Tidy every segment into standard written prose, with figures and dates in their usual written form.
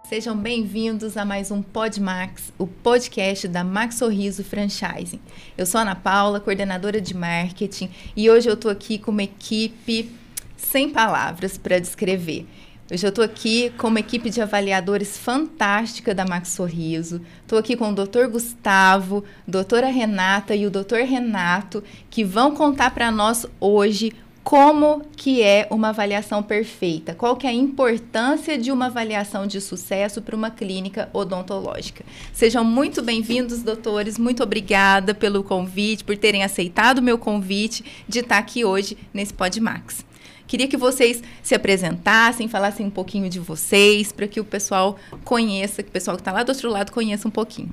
Sejam bem-vindos a mais um PodMax, o podcast da Max Sorriso Franchising. Eu sou a Ana Paula, coordenadora de marketing, e hoje eu estou aqui com uma equipe sem palavras para descrever. Hoje eu estou aqui com uma equipe de avaliadores fantástica da Max Sorriso. Estou aqui com o Dr. Gustavo, doutora Renata e o Dr. Renato, que vão contar para nós hoje como que é uma avaliação perfeita, qual que é a importância de uma avaliação de sucesso para uma clínica odontológica. Sejam muito bem-vindos, doutores, muito obrigada pelo convite, por terem aceitado o meu convite de estar aqui hoje nesse PodMax. Queria que vocês se apresentassem, falassem um pouquinho de vocês, para que o pessoal conheça, que o pessoal que está lá do outro lado conheça um pouquinho.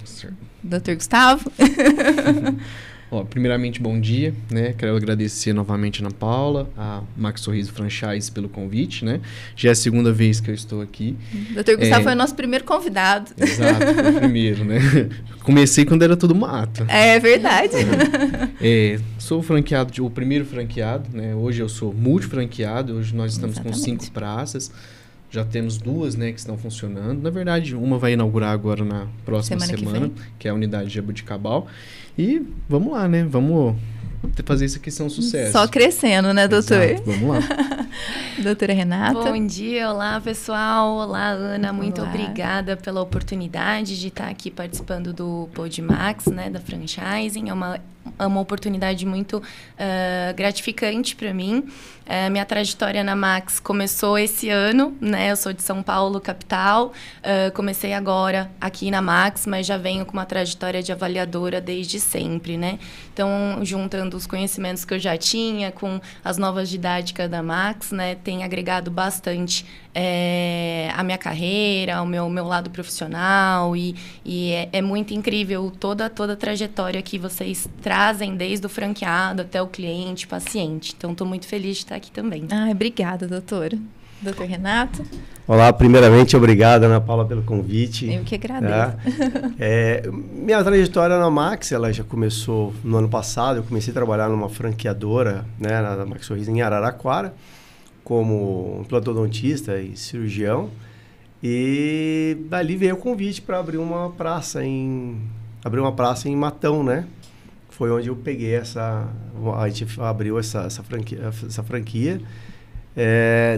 Certo. Dr. Gustavo? Primeiramente, bom dia, né? Quero agradecer novamente a Ana Paula, a Max Sorriso Franchise pelo convite, né? Já é a segunda vez que eu estou aqui. Dr. Gustavo foi o nosso primeiro convidado. Exato, foi o primeiro, né? Comecei quando era tudo mato. É verdade. Sou o primeiro franqueado, né? Hoje eu sou multifranqueado, hoje nós estamos com 5 praças. Já temos 2, né, que estão funcionando. Na verdade, uma vai inaugurar agora na próxima semana, que é a unidade de Jaboticabal. E vamos lá, né? Vamos fazer isso aqui ser um sucesso. Só crescendo, né, doutor? Exato, vamos lá. Doutora Renata. Bom dia, olá pessoal, olá Ana, muito Olá. Obrigada pela oportunidade de estar aqui participando do PodMax, né, da franchising. É uma oportunidade muito gratificante para mim. Minha trajetória na Max começou esse ano, né? Eu sou de São Paulo, capital. Comecei agora aqui na Max, mas já venho com uma trajetória de avaliadora desde sempre, né? Então, juntando os conhecimentos que eu já tinha com as novas didáticas da Max, né? Tem agregado bastante a minha carreira, o meu lado profissional e é muito incrível toda a trajetória que vocês trazem desde o franqueado até o cliente, paciente. Então, estou muito feliz de estar aqui também. Obrigada, doutora. Doutor Renato. Olá, primeiramente, obrigado, Ana Paula, pelo convite. Eu que agradeço. Minha trajetória na Max, ela já começou no ano passado. Eu comecei a trabalhar numa franqueadora, né, na Max Sorriso, em Araraquara, como implantodontista e cirurgião. E dali veio o convite para abrir uma praça em Matão, né? Foi onde eu peguei a gente abriu essa franquia.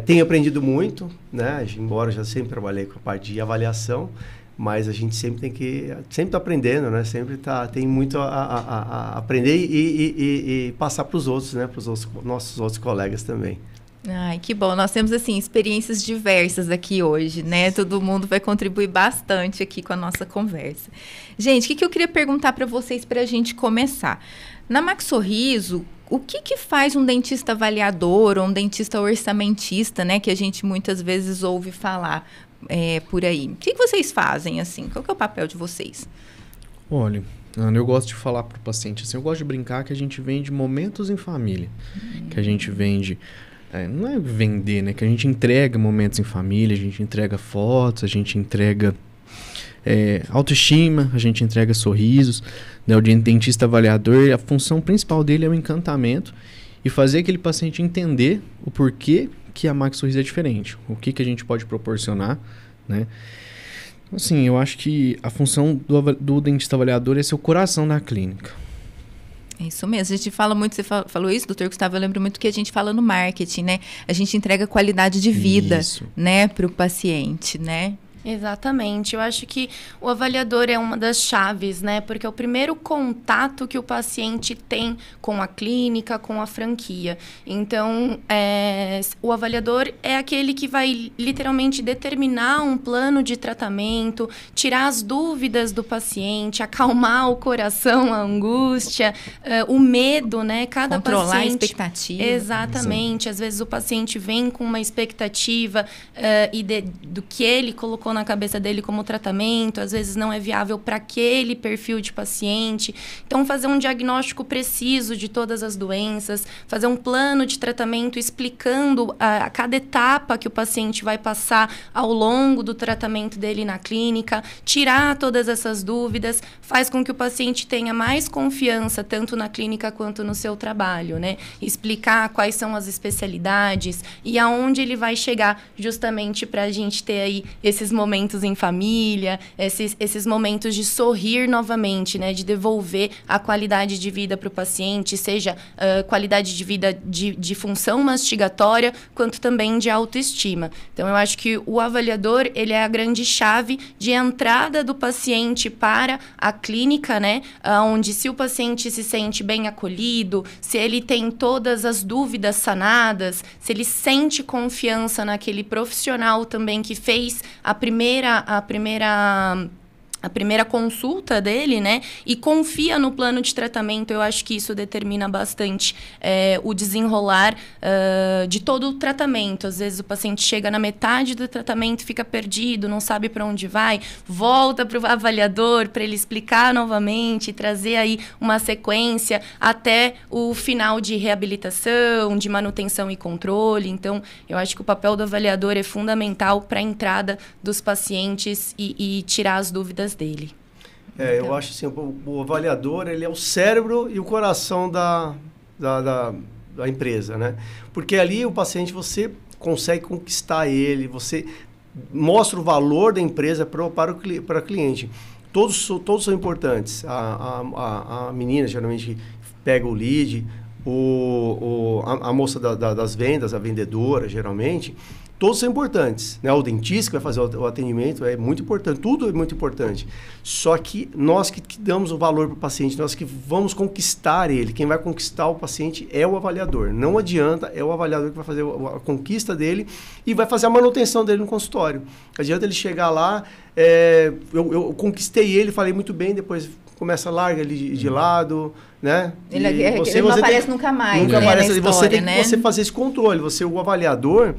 Tenho aprendido muito, né? Embora eu já sempre trabalhei com a parte de avaliação, mas a gente sempre tá aprendendo, né? Tem muito a aprender e passar para os outros, né? Para os nossos outros colegas também. Ai, que bom. Nós temos, assim, experiências diversas aqui hoje, né? Todo mundo vai contribuir bastante aqui com a nossa conversa. Gente, o que eu queria perguntar para vocês para a gente começar? Na Max Sorriso, o que faz um dentista avaliador ou um dentista orçamentista, né? Que a gente muitas vezes ouve falar por aí. O que vocês fazem, assim? Qual que é o papel de vocês? Olha, Ana, eu gosto de falar para o paciente, assim, eu gosto de brincar que a gente vende momentos em família. Que a gente vende... não é vender, né? Que a gente entrega momentos em família, a gente entrega fotos, a gente entrega autoestima, a gente entrega sorrisos, né? O dentista avaliador, a função principal dele é o encantamento e fazer aquele paciente entender o porquê que a Max Sorriso é diferente, o que a gente pode proporcionar, né? Assim, eu acho que a função do dentista avaliador é ser o coração da clínica. É isso mesmo, a gente fala muito, você falou isso, doutor Gustavo, eu lembro muito que a gente fala no marketing, né? A gente entrega qualidade de vida, né, para o paciente, né? Exatamente. Eu acho que o avaliador é uma das chaves, né? Porque é o primeiro contato que o paciente tem com a clínica, com a franquia. Então, o avaliador é aquele que vai literalmente determinar um plano de tratamento, tirar as dúvidas do paciente, acalmar o coração, a angústia, o medo, né? Cada controlar paciente... a expectativa. Exatamente. Às vezes o paciente vem com uma expectativa do que ele colocou na cabeça dele como tratamento, às vezes não é viável para aquele perfil de paciente. Então, fazer um diagnóstico preciso de todas as doenças, fazer um plano de tratamento explicando a cada etapa que o paciente vai passar ao longo do tratamento dele na clínica, tirar todas essas dúvidas, faz com que o paciente tenha mais confiança tanto na clínica quanto no seu trabalho, né? Explicar quais são as especialidades e aonde ele vai chegar justamente para a gente ter aí esses momentos momentos em família, esses momentos de sorrir novamente, né? De devolver a qualidade de vida para o paciente, seja qualidade de vida de função mastigatória, quanto também de autoestima. Então, eu acho que o avaliador, ele é a grande chave de entrada do paciente para a clínica, né? Onde se o paciente se sente bem acolhido, se ele tem todas as dúvidas sanadas, se ele sente confiança naquele profissional também que fez a primeira consulta dele, né? E confia no plano de tratamento. Eu acho que isso determina bastante o desenrolar de todo o tratamento. Às vezes o paciente chega na metade do tratamento, fica perdido, não sabe para onde vai, volta para o avaliador para ele explicar novamente, trazer aí uma sequência até o final de reabilitação, de manutenção e controle. Então, eu acho que o papel do avaliador é fundamental para a entrada dos pacientes e tirar as dúvidas dele. Eu acho assim, o avaliador, ele é o cérebro e o coração da empresa, né? Porque ali o paciente, você consegue conquistar ele, você mostra o valor da empresa para o cliente. Todos são importantes. A menina, geralmente, pega o lead, a moça das vendas, a vendedora, geralmente... Todos são importantes, né? O dentista que vai fazer o atendimento é muito importante, tudo é muito importante. Só que nós que damos o valor para o paciente, nós que vamos conquistar ele, quem vai conquistar o paciente é o avaliador. Não adianta, é o avaliador que vai fazer a conquista dele e vai fazer a manutenção dele no consultório. Adianta ele chegar lá, eu conquistei ele, falei muito bem, depois começa a larga ele de lado, né? Ele não aparece nunca mais. Nunca aparece. Na história, você tem né? que fazer esse controle. O avaliador...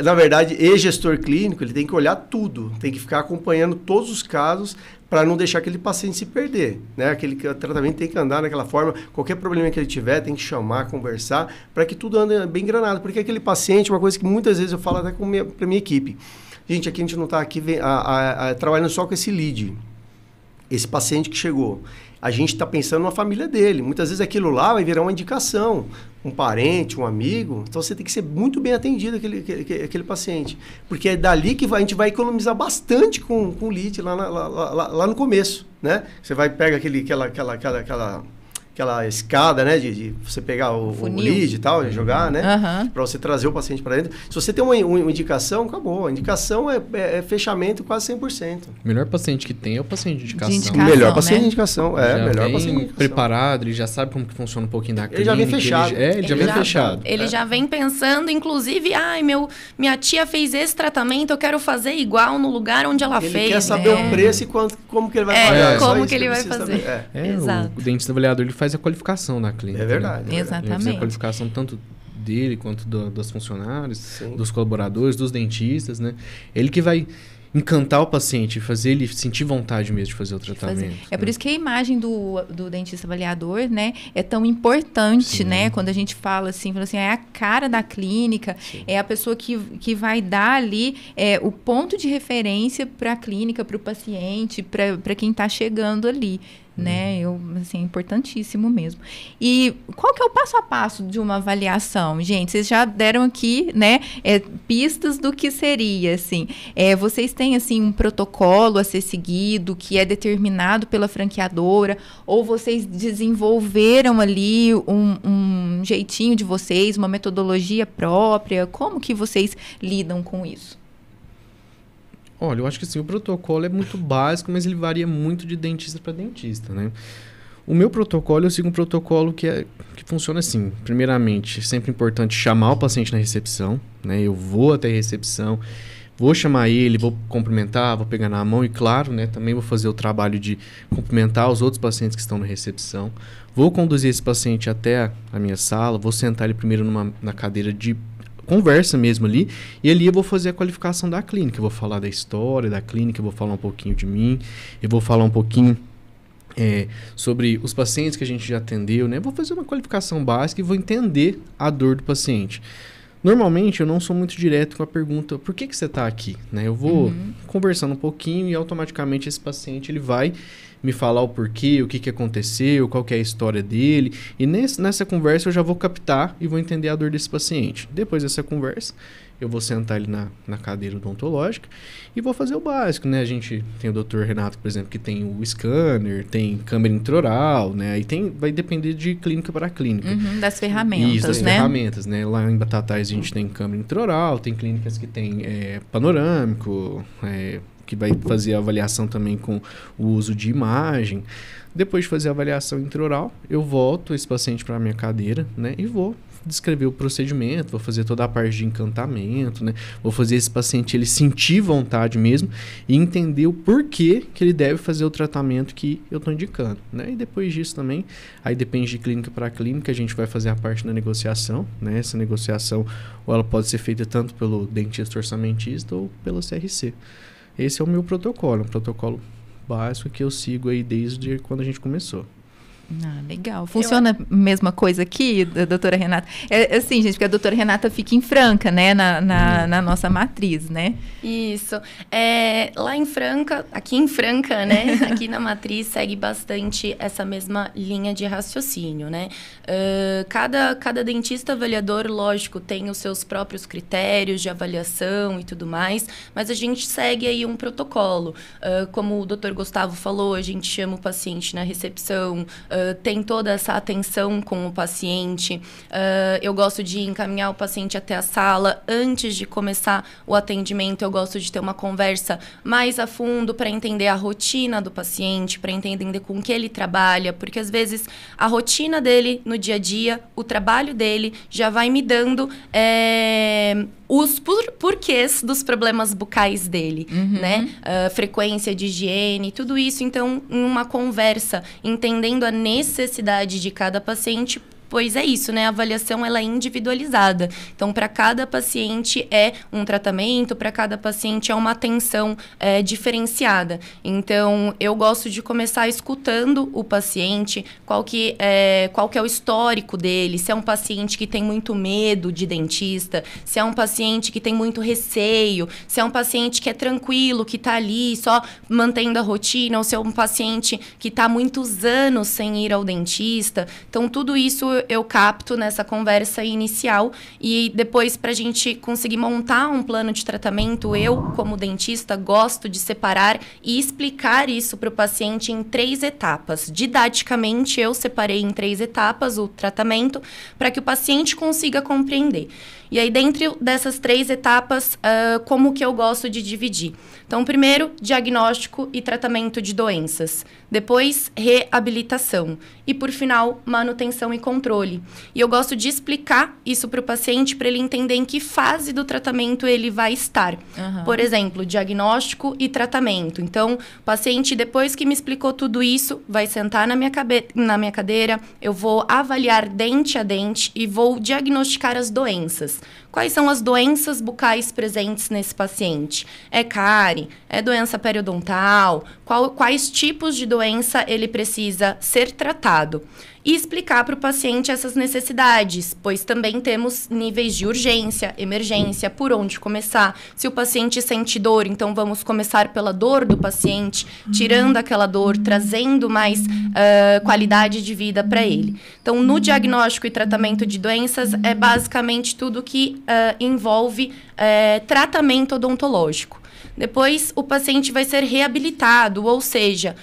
na verdade, gestor clínico, ele tem que olhar tudo, tem que ficar acompanhando todos os casos para não deixar aquele paciente se perder, né? Aquele tratamento tem que andar daquela forma, qualquer problema que ele tiver, tem que chamar, conversar, para que tudo ande bem engranado, porque aquele paciente, uma coisa que muitas vezes eu falo até para a minha equipe, gente, aqui a gente não está aqui trabalhando só com esse lead, esse paciente que chegou. A gente está pensando na família dele. Muitas vezes aquilo lá vai virar uma indicação. Um parente, um amigo. Então, você tem que ser muito bem atendido aquele paciente. Porque é dali que a gente vai economizar bastante com o lead lá no começo, né? Você vai pegar aquela escada, né? De você pegar o lead e tal, e jogar, né? Para você trazer o paciente para dentro. Se você tem uma indicação, acabou. A indicação é fechamento quase 100%. O melhor paciente que tem é o paciente de indicação. O melhor paciente de indicação. Melhor paciente de indicação. Preparado, ele já sabe como que funciona um pouquinho da clínica. Ele já vem fechado. Ele já vem fechado. Ele já vem pensando, inclusive, minha tia fez esse tratamento, eu quero fazer igual no lugar onde ela fez. Ele quer saber o preço e como que ele vai pagar. Como que ele vai fazer. Exato. O dentista avaliador, ele faz a qualificação da clínica. É verdade. Né? Exatamente. Ele faz a qualificação tanto dele quanto dos funcionários, Sim. dos colaboradores, dos dentistas, né? Ele que vai encantar o paciente, fazer ele sentir vontade mesmo de fazer o tratamento. É por isso que a imagem do dentista avaliador, né, é tão importante, Sim. né? Quando a gente fala assim, é a cara da clínica, Sim. é a pessoa que vai dar ali o ponto de referência para a clínica, para o paciente, para quem está chegando ali. Né? É importantíssimo mesmo. E qual que é o passo a passo de uma avaliação? Gente, vocês já deram aqui, né, pistas do que seria, assim. Vocês têm, assim, um protocolo a ser seguido, que é determinado pela franqueadora, ou vocês desenvolveram ali um jeitinho de vocês, uma metodologia própria? Como que vocês lidam com isso? Olha, eu acho que assim, o protocolo é muito básico, mas ele varia muito de dentista para dentista, né? O meu protocolo, eu sigo um protocolo que funciona assim. Primeiramente, é sempre importante chamar o paciente na recepção, né? Eu vou até a recepção, vou chamar ele, vou cumprimentar, vou pegar na mão e, claro, né, também vou fazer o trabalho de cumprimentar os outros pacientes que estão na recepção. Vou conduzir esse paciente até a minha sala, vou sentar ele primeiro na cadeira de conversa mesmo ali, e ali eu vou fazer a qualificação da clínica, eu vou falar da história da clínica, eu vou falar um pouquinho de mim, eu vou falar um pouquinho sobre os pacientes que a gente já atendeu, né? Eu vou fazer uma qualificação básica e vou entender a dor do paciente. Normalmente eu não sou muito direto com a pergunta, por que você está aqui? Né? Eu vou conversando um pouquinho e automaticamente esse paciente ele vai me falar o porquê, o que aconteceu, qual que é a história dele. E nessa conversa eu já vou captar e vou entender a dor desse paciente. Depois dessa conversa, eu vou sentar ele na cadeira odontológica e vou fazer o básico, né? A gente tem o Dr. Renato, por exemplo, que tem o scanner, tem câmera intraoral, né? Aí vai depender de clínica para clínica. Das ferramentas, isso, das né? ferramentas, né? Lá em Batatais a gente tem câmera intraoral, tem clínicas que tem panorâmico, que vai fazer a avaliação também com o uso de imagem. Depois de fazer a avaliação intraoral, eu volto esse paciente para a minha cadeira, né? E vou descrever o procedimento, vou fazer toda a parte de encantamento, né? Vou fazer esse paciente ele sentir vontade mesmo e entender o porquê que ele deve fazer o tratamento que eu estou indicando, né? E depois disso também, aí depende de clínica para clínica, a gente vai fazer a parte da negociação, né? Essa negociação, ou ela pode ser feita tanto pelo dentista orçamentista ou pelo CRC. Esse é o meu protocolo, um protocolo básico que eu sigo aí desde quando a gente começou. Ah, legal. Funciona a mesma coisa aqui, doutora Renata? É assim, gente, porque a doutora Renata fica em Franca, né? Na nossa matriz, né? Isso. Lá em Franca, aqui em Franca, né? Aqui na matriz segue bastante essa mesma linha de raciocínio, né? Cada dentista avaliador, lógico, tem os seus próprios critérios de avaliação e tudo mais, mas a gente segue aí um protocolo. Como o doutor Gustavo falou, a gente chama o paciente na recepção, tem toda essa atenção com o paciente. Eu gosto de encaminhar o paciente até a sala. Antes de começar o atendimento, eu gosto de ter uma conversa mais a fundo para entender a rotina do paciente, para entender com que ele trabalha, porque às vezes a rotina dele no dia a dia, o trabalho dele já vai me dando os porquês dos problemas bucais dele, né? Frequência de higiene, tudo isso. Então, em uma conversa, entendendo a necessidade de cada paciente, pois é isso, né? A avaliação, ela é individualizada. Então, para cada paciente é um tratamento, para cada paciente é uma atenção diferenciada. Então, eu gosto de começar escutando o paciente, qual que é o histórico dele, se é um paciente que tem muito medo de dentista, se é um paciente que tem muito receio, se é um paciente que é tranquilo, que está ali só mantendo a rotina, ou se é um paciente que está há muitos anos sem ir ao dentista. Então, tudo isso eu capto nessa conversa inicial e depois, para a gente conseguir montar um plano de tratamento, eu, como dentista, gosto de separar e explicar isso para o paciente em 3 etapas. Didaticamente, eu separei em 3 etapas o tratamento para que o paciente consiga compreender. E aí, dentro dessas 3 etapas, como que eu gosto de dividir? Então, primeiro, diagnóstico e tratamento de doenças. Depois, reabilitação. E, por final, manutenção e controle. E eu gosto de explicar isso para o paciente, para ele entender em que fase do tratamento ele vai estar. Por exemplo, diagnóstico e tratamento. Então, o paciente, depois que me explicou tudo isso, vai sentar na minha cadeira, eu vou avaliar dente a dente e vou diagnosticar as doenças. Quais são as doenças bucais presentes nesse paciente? É cárie? É doença periodontal? Quais tipos de doença ele precisa ser tratado? E explicar para o paciente essas necessidades, pois também temos níveis de urgência, emergência, por onde começar. Se o paciente sente dor, então vamos começar pela dor do paciente, tirando aquela dor, trazendo mais qualidade de vida para ele. Então, no diagnóstico e tratamento de doenças, é basicamente tudo que envolve tratamento odontológico. Depois, o paciente vai ser reabilitado, ou seja,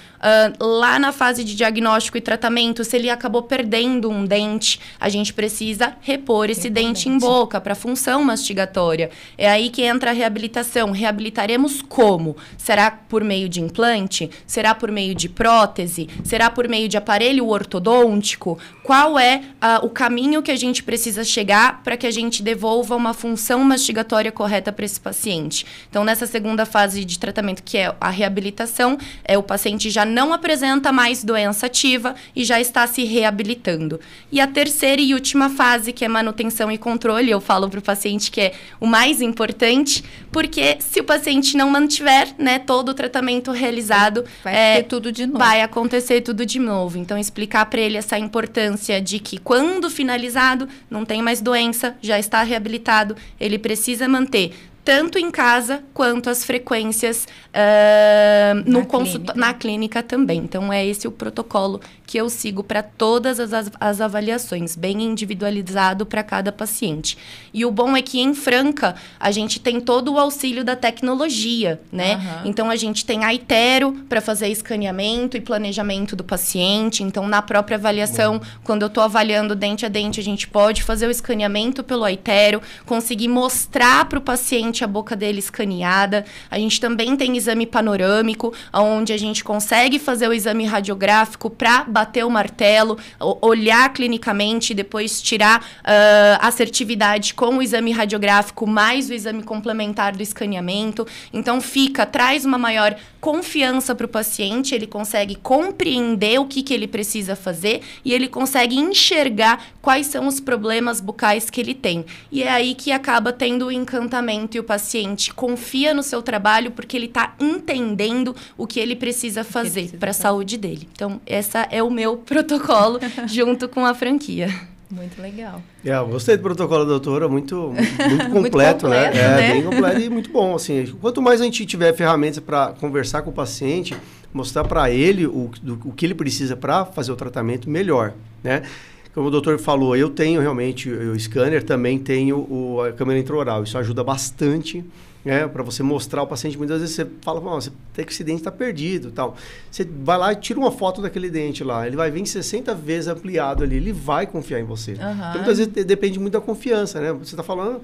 lá na fase de diagnóstico e tratamento, se ele acabou perdendo um dente, a gente precisa repor esse dente em boca para função mastigatória. É aí que entra a reabilitação. Reabilitaremos como? Será por meio de implante? Será por meio de prótese? Será por meio de aparelho ortodôntico? Qual é o caminho que a gente precisa chegar para que a gente devolva uma função mastigatória correta para esse paciente? Então, nessa segunda fase de tratamento, que é a reabilitação, o paciente já não apresenta mais doença ativa e já está se reabilitando. E a terceira e última fase, que é manutenção e controle, eu falo para o paciente que é o mais importante, porque se o paciente não mantiver, né, todo o tratamento realizado, vai tudo de novo. Vai acontecer tudo de novo. Então, explicar para ele essa importância de que quando finalizado, não tem mais doença, já está reabilitado, ele precisa manter tanto em casa quanto as frequências na clínica também. Então, é esse o protocolo que eu sigo para todas as avaliações, bem individualizado para cada paciente. E o bom é que em Franca, a gente tem todo o auxílio da tecnologia, né? Uhum. Então, a gente tem a iTero para fazer escaneamento e planejamento do paciente. Então, na própria avaliação, quando eu estou avaliando dente a dente, a gente pode fazer o escaneamento pelo iTero, conseguir mostrar para o paciente a boca dele escaneada. A gente também tem exame panorâmico, onde a gente consegue fazer o exame radiográfico para bater o martelo, olhar clinicamente e depois tirar a assertividade com o exame radiográfico mais o exame complementar do escaneamento. Então, traz uma maior confiança para o paciente, ele consegue compreender o que ele precisa fazer e ele consegue enxergar quais são os problemas bucais que ele tem. E é aí que acaba tendo o encantamento e o paciente confia no seu trabalho porque ele está entendendo o que ele precisa fazer para a saúde dele. Então, esse é o meu protocolo junto com a franquia. Muito legal. Eu gostei do protocolo da doutora, muito completo, né? Bem completo e muito bom. Assim, quanto mais a gente tiver ferramentas para conversar com o paciente, mostrar para ele o que ele precisa para fazer o tratamento, melhor, né? Como o doutor falou, eu tenho realmente o scanner, também tenho a câmera intraoral. Isso ajuda bastante, né? Para você mostrar ao paciente. Muitas vezes você fala, você tem que esse dente está perdido, tal. Você vai lá e tira uma foto daquele dente lá. Ele vai vir 60 vezes ampliado ali. Ele vai confiar em você. Uhum. Então, muitas vezes depende muito da confiança, né? Você está falando,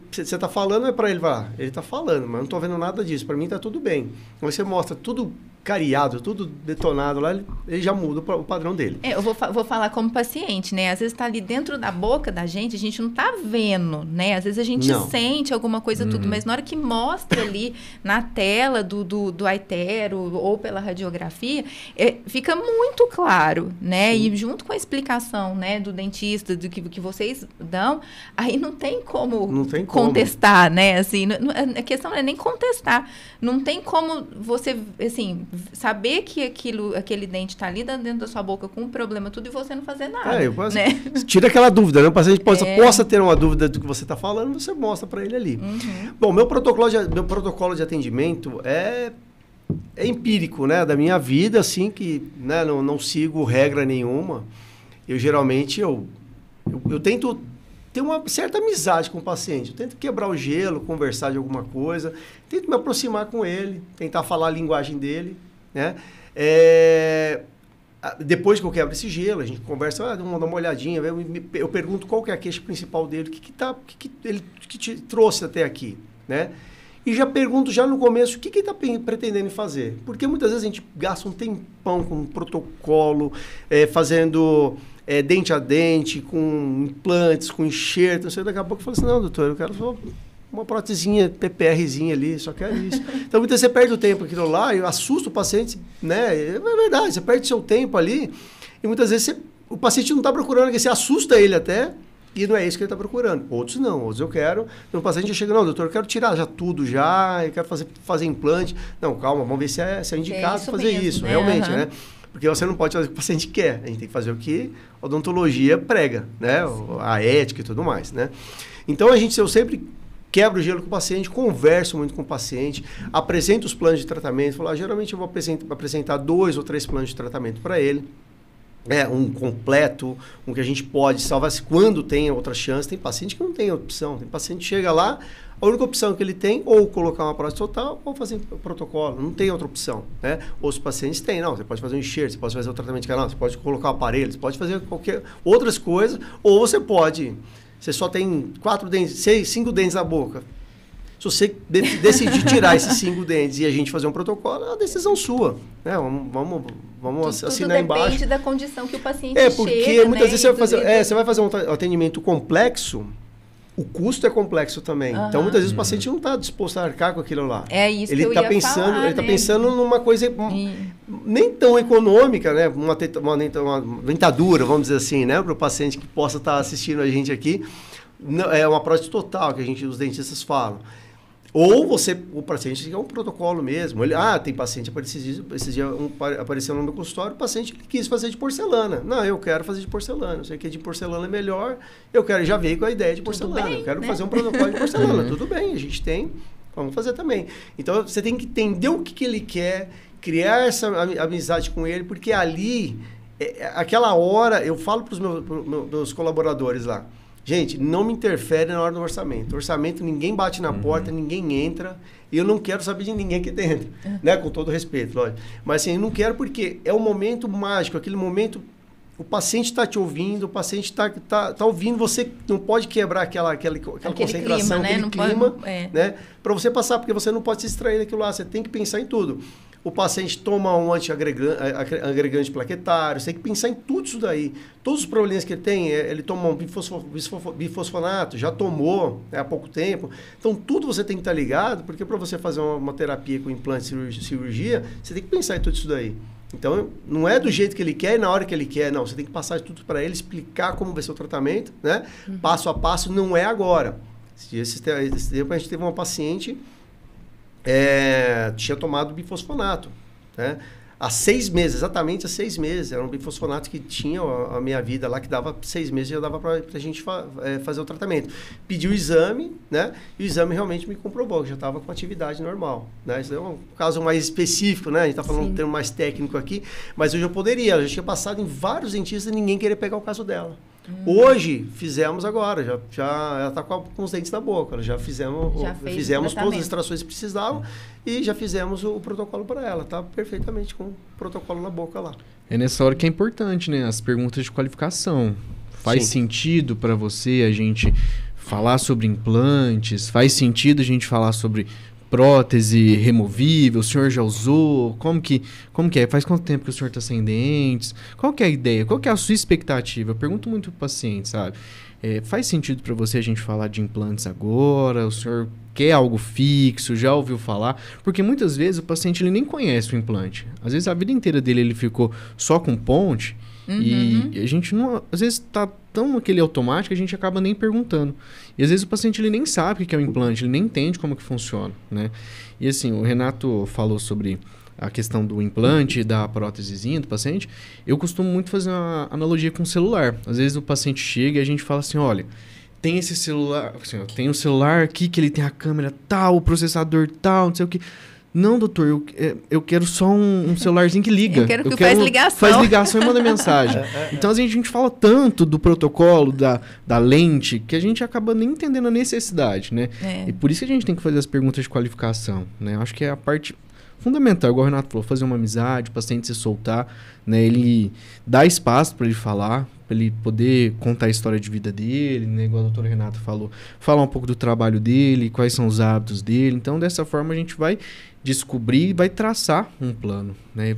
você está falando, é para ele, ele está falando, mas eu não estou vendo nada disso. Para mim está tudo bem. Então, você mostra tudo cariado, tudo detonado lá, ele já muda o padrão dele. Eu vou falar como paciente, né? Às vezes está ali dentro da boca da gente, a gente não está vendo, né? Às vezes a gente sente alguma coisa, tudo, mas na hora que mostra ali na tela do iTero ou pela radiografia, fica muito claro, né? Sim. E junto com a explicação, né, do dentista, do que vocês dão, aí não tem como contestar, né? Assim, a questão não é nem contestar. Não tem como você, assim, saber que aquele dente está ali dentro da sua boca com um problema tudo e você não fazer nada, né? Tira aquela dúvida, né? O paciente possa ter uma dúvida do que você está falando, você mostra para ele ali. Uhum. Bom, meu protocolo de atendimento é empírico, né? Da minha vida, assim, que, né, não sigo regra nenhuma. Eu geralmente, eu tento ter uma certa amizade com o paciente. Eu tento quebrar o gelo, conversar de alguma coisa, tento me aproximar com ele, tentar falar a linguagem dele, né? Depois que eu quebro esse gelo, a gente conversa, dá uma olhadinha, eu pergunto qual que é a queixa principal dele, o que ele te trouxe até aqui, né? E já pergunto já no começo o que ele está pretendendo fazer. Porque muitas vezes a gente gasta um tempão com um protocolo, fazendo dente a dente, com implantes, com enxerto, não sei, daqui a pouco eu falo assim, não, doutor, eu quero só uma prótesezinha, PPRzinha ali, só quero isso. Então, muitas vezes você perde o tempo aquilo lá, e assusta o paciente, né? É verdade, você perde seu tempo ali, e muitas vezes o paciente não está procurando, você assusta ele até, e não é isso que ele está procurando. Outros não, outros eu quero. Então, o paciente já chega, não, doutor, eu quero tirar já tudo já, eu quero fazer implante. Não, calma, vamos ver se é indicado fazer mesmo, isso, né? Realmente, né? Porque você não pode fazer o que o paciente quer. A gente tem que fazer o que a odontologia prega, né? A ética e tudo mais, né? Então, eu sempre quebro o gelo com o paciente, converso muito com o paciente, apresento os planos de tratamento. Falo, geralmente eu vou apresentar 2 ou 3 planos de tratamento para ele. Um completo, um que a gente pode salvar quando tem outra chance. Tem paciente que não tem opção. Tem paciente que chega lá, a única opção que ele tem ou colocar uma prótese total ou fazer protocolo. Não tem outra opção, né? Outros pacientes têm. Não, você pode fazer um enxerto, você pode fazer o tratamento de canal, você pode colocar o aparelho, você pode fazer qualquer outras coisas. Ou você pode... Você só tem 4 dentes, 5 dentes na boca. Se você decidir tirar esses 5 dentes e a gente fazer um protocolo, é uma decisão sua, né? Vamos assinar embaixo. Depende da condição que o paciente chega, porque muitas vezes você vai fazer um atendimento complexo, o custo é complexo também. Uhum. Então, muitas vezes o paciente não está disposto a arcar com aquilo lá. É isso que eu ia falar, Ele está pensando numa coisa nem tão econômica, né? Uma dentadura, vamos dizer assim, né? Para o paciente que possa estar assistindo a gente aqui. Não, é uma prótese total que os dentistas falam. Ou o paciente quer um protocolo mesmo. Tem paciente, esses dias apareceu no meu consultório, o paciente ele quis fazer de porcelana. Não, eu quero fazer de porcelana. Eu sei que de porcelana é melhor. Já veio com a ideia de porcelana. Eu quero fazer um protocolo de porcelana. Tudo bem, a gente tem. Vamos fazer também. Então, você tem que entender o que ele quer, criar essa amizade com ele, porque ali, aquela hora, eu falo para os meus colaboradores lá, gente, não me interfere na hora do orçamento. Orçamento, ninguém bate na porta, ninguém entra. E eu não quero saber de ninguém que dentro. Né? Com todo respeito, lógico. Mas assim, eu não quero porque é um momento mágico. Aquele momento, o paciente está te ouvindo, o paciente está ouvindo. Você não pode quebrar aquela concentração, clima, aquele clima, né? Para você passar, porque você não pode se distrair daquilo lá. Você tem que pensar em tudo. O paciente toma um antiagregante plaquetário, você tem que pensar em tudo isso daí. Todos os problemas que ele tem, ele toma um bifosfonato, já tomou há pouco tempo. Então, tudo você tem que estar ligado, porque para você fazer uma terapia com implante e cirurgia, você tem que pensar em tudo isso daí. Então, não é do jeito que ele quer e na hora que ele quer, não. Você tem que passar tudo para ele, explicar como vai ser o tratamento, né? Passo a passo, não é agora. Esse tempo a gente teve uma paciente... tinha tomado bifosfonato, né? Há 6 meses, exatamente há 6 meses. Era um bifosfonato que tinha a minha vida lá, que dava 6 meses, já dava para a gente fazer o tratamento. Pedi o exame, né? E o exame realmente me comprovou que já estava com atividade normal, né? Isso é um caso mais específico, né? A gente está falando um termo mais técnico aqui, mas hoje eu poderia. Ela já tinha passado em vários dentistas e ninguém queria pegar o caso dela. Hoje, fizemos agora, ela está com os dentes na boca, fizemos todas as extrações que precisavam e já fizemos o protocolo para ela, está perfeitamente com o protocolo na boca lá. É nessa hora que é importante, né? As perguntas de qualificação. Faz sentido para você a gente falar sobre implantes? Faz sentido a gente falar sobre prótese removível? O senhor já usou? Como que é? Faz quanto tempo que o senhor está sem dentes? Qual que é a ideia? Qual que é a sua expectativa? Eu pergunto muito pro paciente, sabe? Faz sentido para você a gente falar de implantes agora? O senhor quer algo fixo? Já ouviu falar? Porque muitas vezes o paciente ele nem conhece o implante. Às vezes a vida inteira dele ele ficou só com ponte e a gente não... Às vezes está tão naquele automático que a gente acaba nem perguntando. E às vezes o paciente ele nem sabe o que é o implante, ele nem entende como que funciona, né? E assim, o Renato falou sobre a questão do implante e da prótesezinha do paciente. Eu costumo muito fazer uma analogia com o celular. Às vezes o paciente chega e a gente fala assim, olha, tem esse celular, assim, tem um celular aqui que ele tem a câmera tal, o processador tal, não sei o que. Não, doutor, eu quero só um celularzinho que liga. Eu quero que faz ligação. Faz ligação e manda mensagem. Então, a gente fala tanto do protocolo, da lente, que a gente acaba nem entendendo a necessidade, né? E por isso que a gente tem que fazer as perguntas de qualificação, né? Eu acho que é a parte fundamental, igual o Renato falou, fazer uma amizade, o paciente se soltar, né? Ele dá espaço para ele falar, para ele poder contar a história de vida dele, né? Igual a doutora Renata falou, falar um pouco do trabalho dele, quais são os hábitos dele. Então, dessa forma, a gente vai descobrir e vai traçar um plano, né? E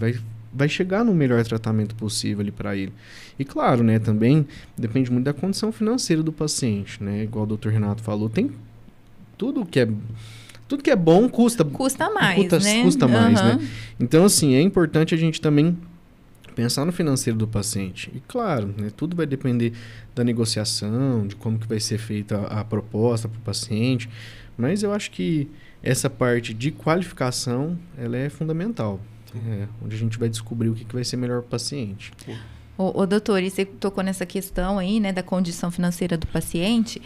vai chegar no melhor tratamento possível ali para ele. E claro, né? Também depende muito da condição financeira do paciente, né? Igual o doutor Renato falou, tem tudo que é bom custa mais, né? Custa mais, né? Então, assim, é importante a gente também pensar no financeiro do paciente. E claro, né, tudo vai depender da negociação, de como que vai ser feita a proposta para o paciente. Mas eu acho que essa parte de qualificação, ela é fundamental. Onde a gente vai descobrir o que vai ser melhor para o paciente. Ô, doutor, e você tocou nessa questão aí, né, da condição financeira do paciente.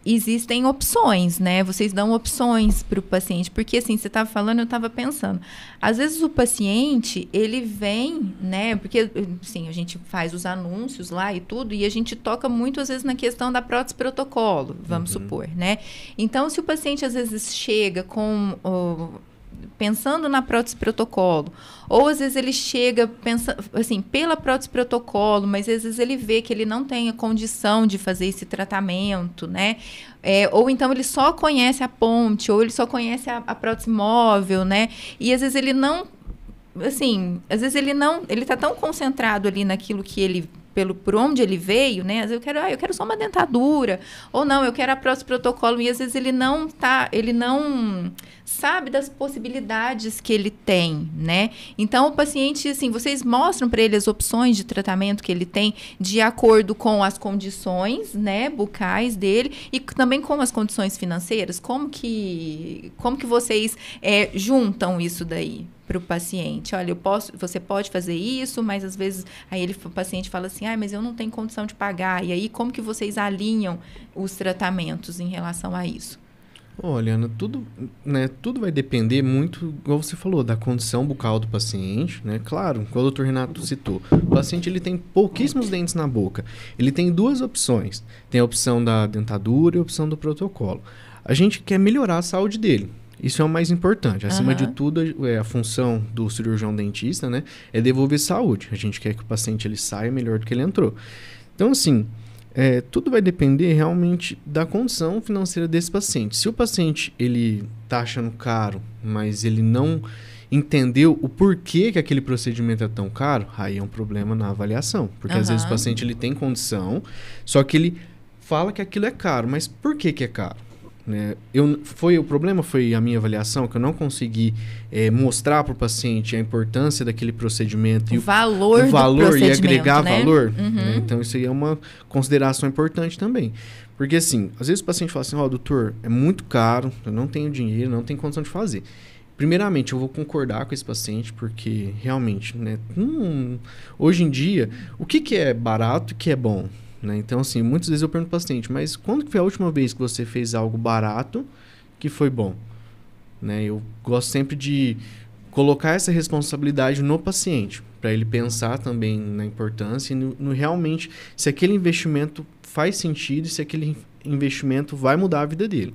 Existem opções, né? Vocês dão opções para o paciente. Porque, assim, você estava falando, eu estava pensando. Às vezes o paciente, ele vem, né? Porque, assim, a gente faz os anúncios lá e tudo, e a gente toca muito, às vezes, na questão da prótese protocolo, vamos supor, né? Então, se o paciente, às vezes, chega com... pensando na prótese protocolo, ou às vezes ele chega assim, pela prótese protocolo, mas às vezes ele vê que ele não tem a condição de fazer esse tratamento, né? Ou então ele só conhece a ponte, ou ele só conhece a prótese móvel, né? E às vezes ele não, assim, ele está tão concentrado ali naquilo que ele por onde ele veio, né? Às vezes eu quero só uma dentadura, ou não, eu quero a próximo protocolo, e às vezes ele não sabe das possibilidades que ele tem, né? Então, o paciente, assim, vocês mostram para ele as opções de tratamento que ele tem de acordo com as condições, né, bucais dele e também com as condições financeiras. Como que vocês juntam isso daí para o paciente? Olha, você pode fazer isso, mas às vezes aí o paciente fala assim, mas eu não tenho condição de pagar. E aí, como que vocês alinham os tratamentos em relação a isso? Olha, Ana, tudo vai depender muito, igual você falou, da condição bucal do paciente, né? Claro, como o Dr. Renato citou, o paciente ele tem pouquíssimos dentes na boca. Ele tem duas opções. Tem a opção da dentadura e a opção do protocolo. A gente quer melhorar a saúde dele. Isso é o mais importante. Acima de tudo, a função do cirurgião dentista, né, é devolver saúde. A gente quer que o paciente ele saia melhor do que ele entrou. Então, assim, tudo vai depender realmente da condição financeira desse paciente. Se o paciente ele está achando caro, mas ele não entendeu o porquê que aquele procedimento é tão caro, aí é um problema na avaliação. Porque às vezes o paciente ele tem condição, só que ele fala que aquilo é caro. Mas por que é caro? O problema foi a minha avaliação, que eu não consegui mostrar para o paciente a importância daquele procedimento o valor e agregar, né, valor. Né? Então, isso aí é uma consideração importante também. Porque, assim, às vezes o paciente fala assim, doutor, é muito caro, eu não tenho dinheiro, não tenho condição de fazer. Primeiramente, eu vou concordar com esse paciente, porque realmente, né, hoje em dia, o que é barato e o que é bom? Né? Então, assim, muitas vezes eu pergunto para o paciente, mas quando que foi a última vez que você fez algo barato que foi bom? Né? Eu gosto sempre de colocar essa responsabilidade no paciente, para ele pensar também na importância e no realmente se aquele investimento faz sentido e se aquele investimento vai mudar a vida dele.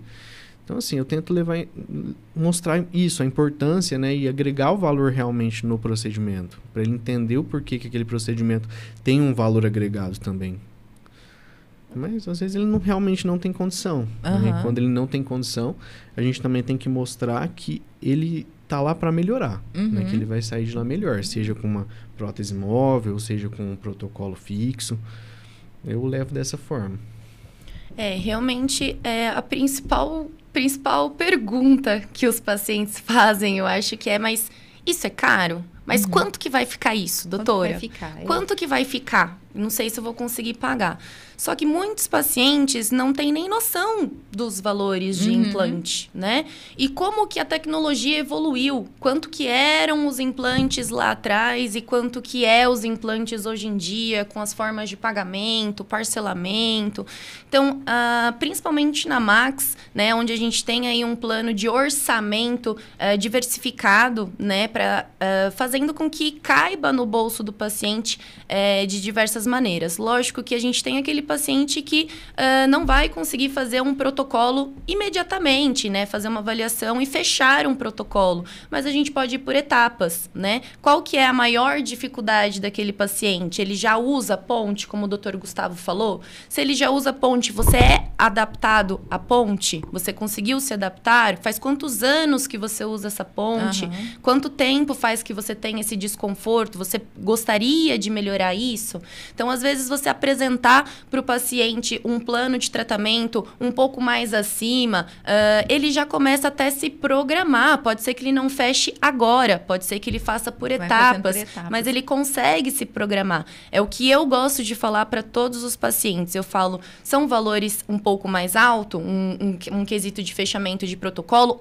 Então, assim, eu tento mostrar isso, a importância, né, e agregar o valor realmente no procedimento, para ele entender o porquê que aquele procedimento tem um valor agregado também. Mas, às vezes, ele realmente não tem condição. Né? E quando ele não tem condição, a gente também tem que mostrar que ele está lá para melhorar. Né? Que ele vai sair de lá melhor. Seja com uma prótese móvel, seja com um protocolo fixo. Eu levo dessa forma. Realmente, a principal pergunta que os pacientes fazem, eu acho que mas isso é caro? Mas quanto que vai ficar isso, doutora? Quanto que vai ficar? Não sei se eu vou conseguir pagar. Só que muitos pacientes não têm nem noção dos valores de implante, né? E como que a tecnologia evoluiu? Quanto que eram os implantes lá atrás e quanto que os implantes hoje em dia, com as formas de pagamento, parcelamento. Então, principalmente na Max, né, onde a gente tem aí um plano de orçamento diversificado, né, fazendo com que caiba no bolso do paciente de diversas maneiras. Lógico que a gente tem aquele paciente que não vai conseguir fazer um protocolo imediatamente, né? Fazer uma avaliação e fechar um protocolo. Mas a gente pode ir por etapas, né? Qual que é a maior dificuldade daquele paciente? Ele já usa ponte, como o Dr. Gustavo falou? Se ele já usa ponte, você é adaptado à ponte? Você conseguiu se adaptar? Faz quantos anos que você usa essa ponte? Quanto tempo faz que você tem esse desconforto? Você gostaria de melhorar isso? Então, às vezes, você apresentar para o paciente um plano de tratamento um pouco mais acima, ele já começa até a se programar. Pode ser que ele não feche agora, pode ser que ele faça por etapas, mas ele consegue se programar. É o que eu gosto de falar para todos os pacientes. Eu falo, são valores um pouco mais altos, um quesito de fechamento de protocolo?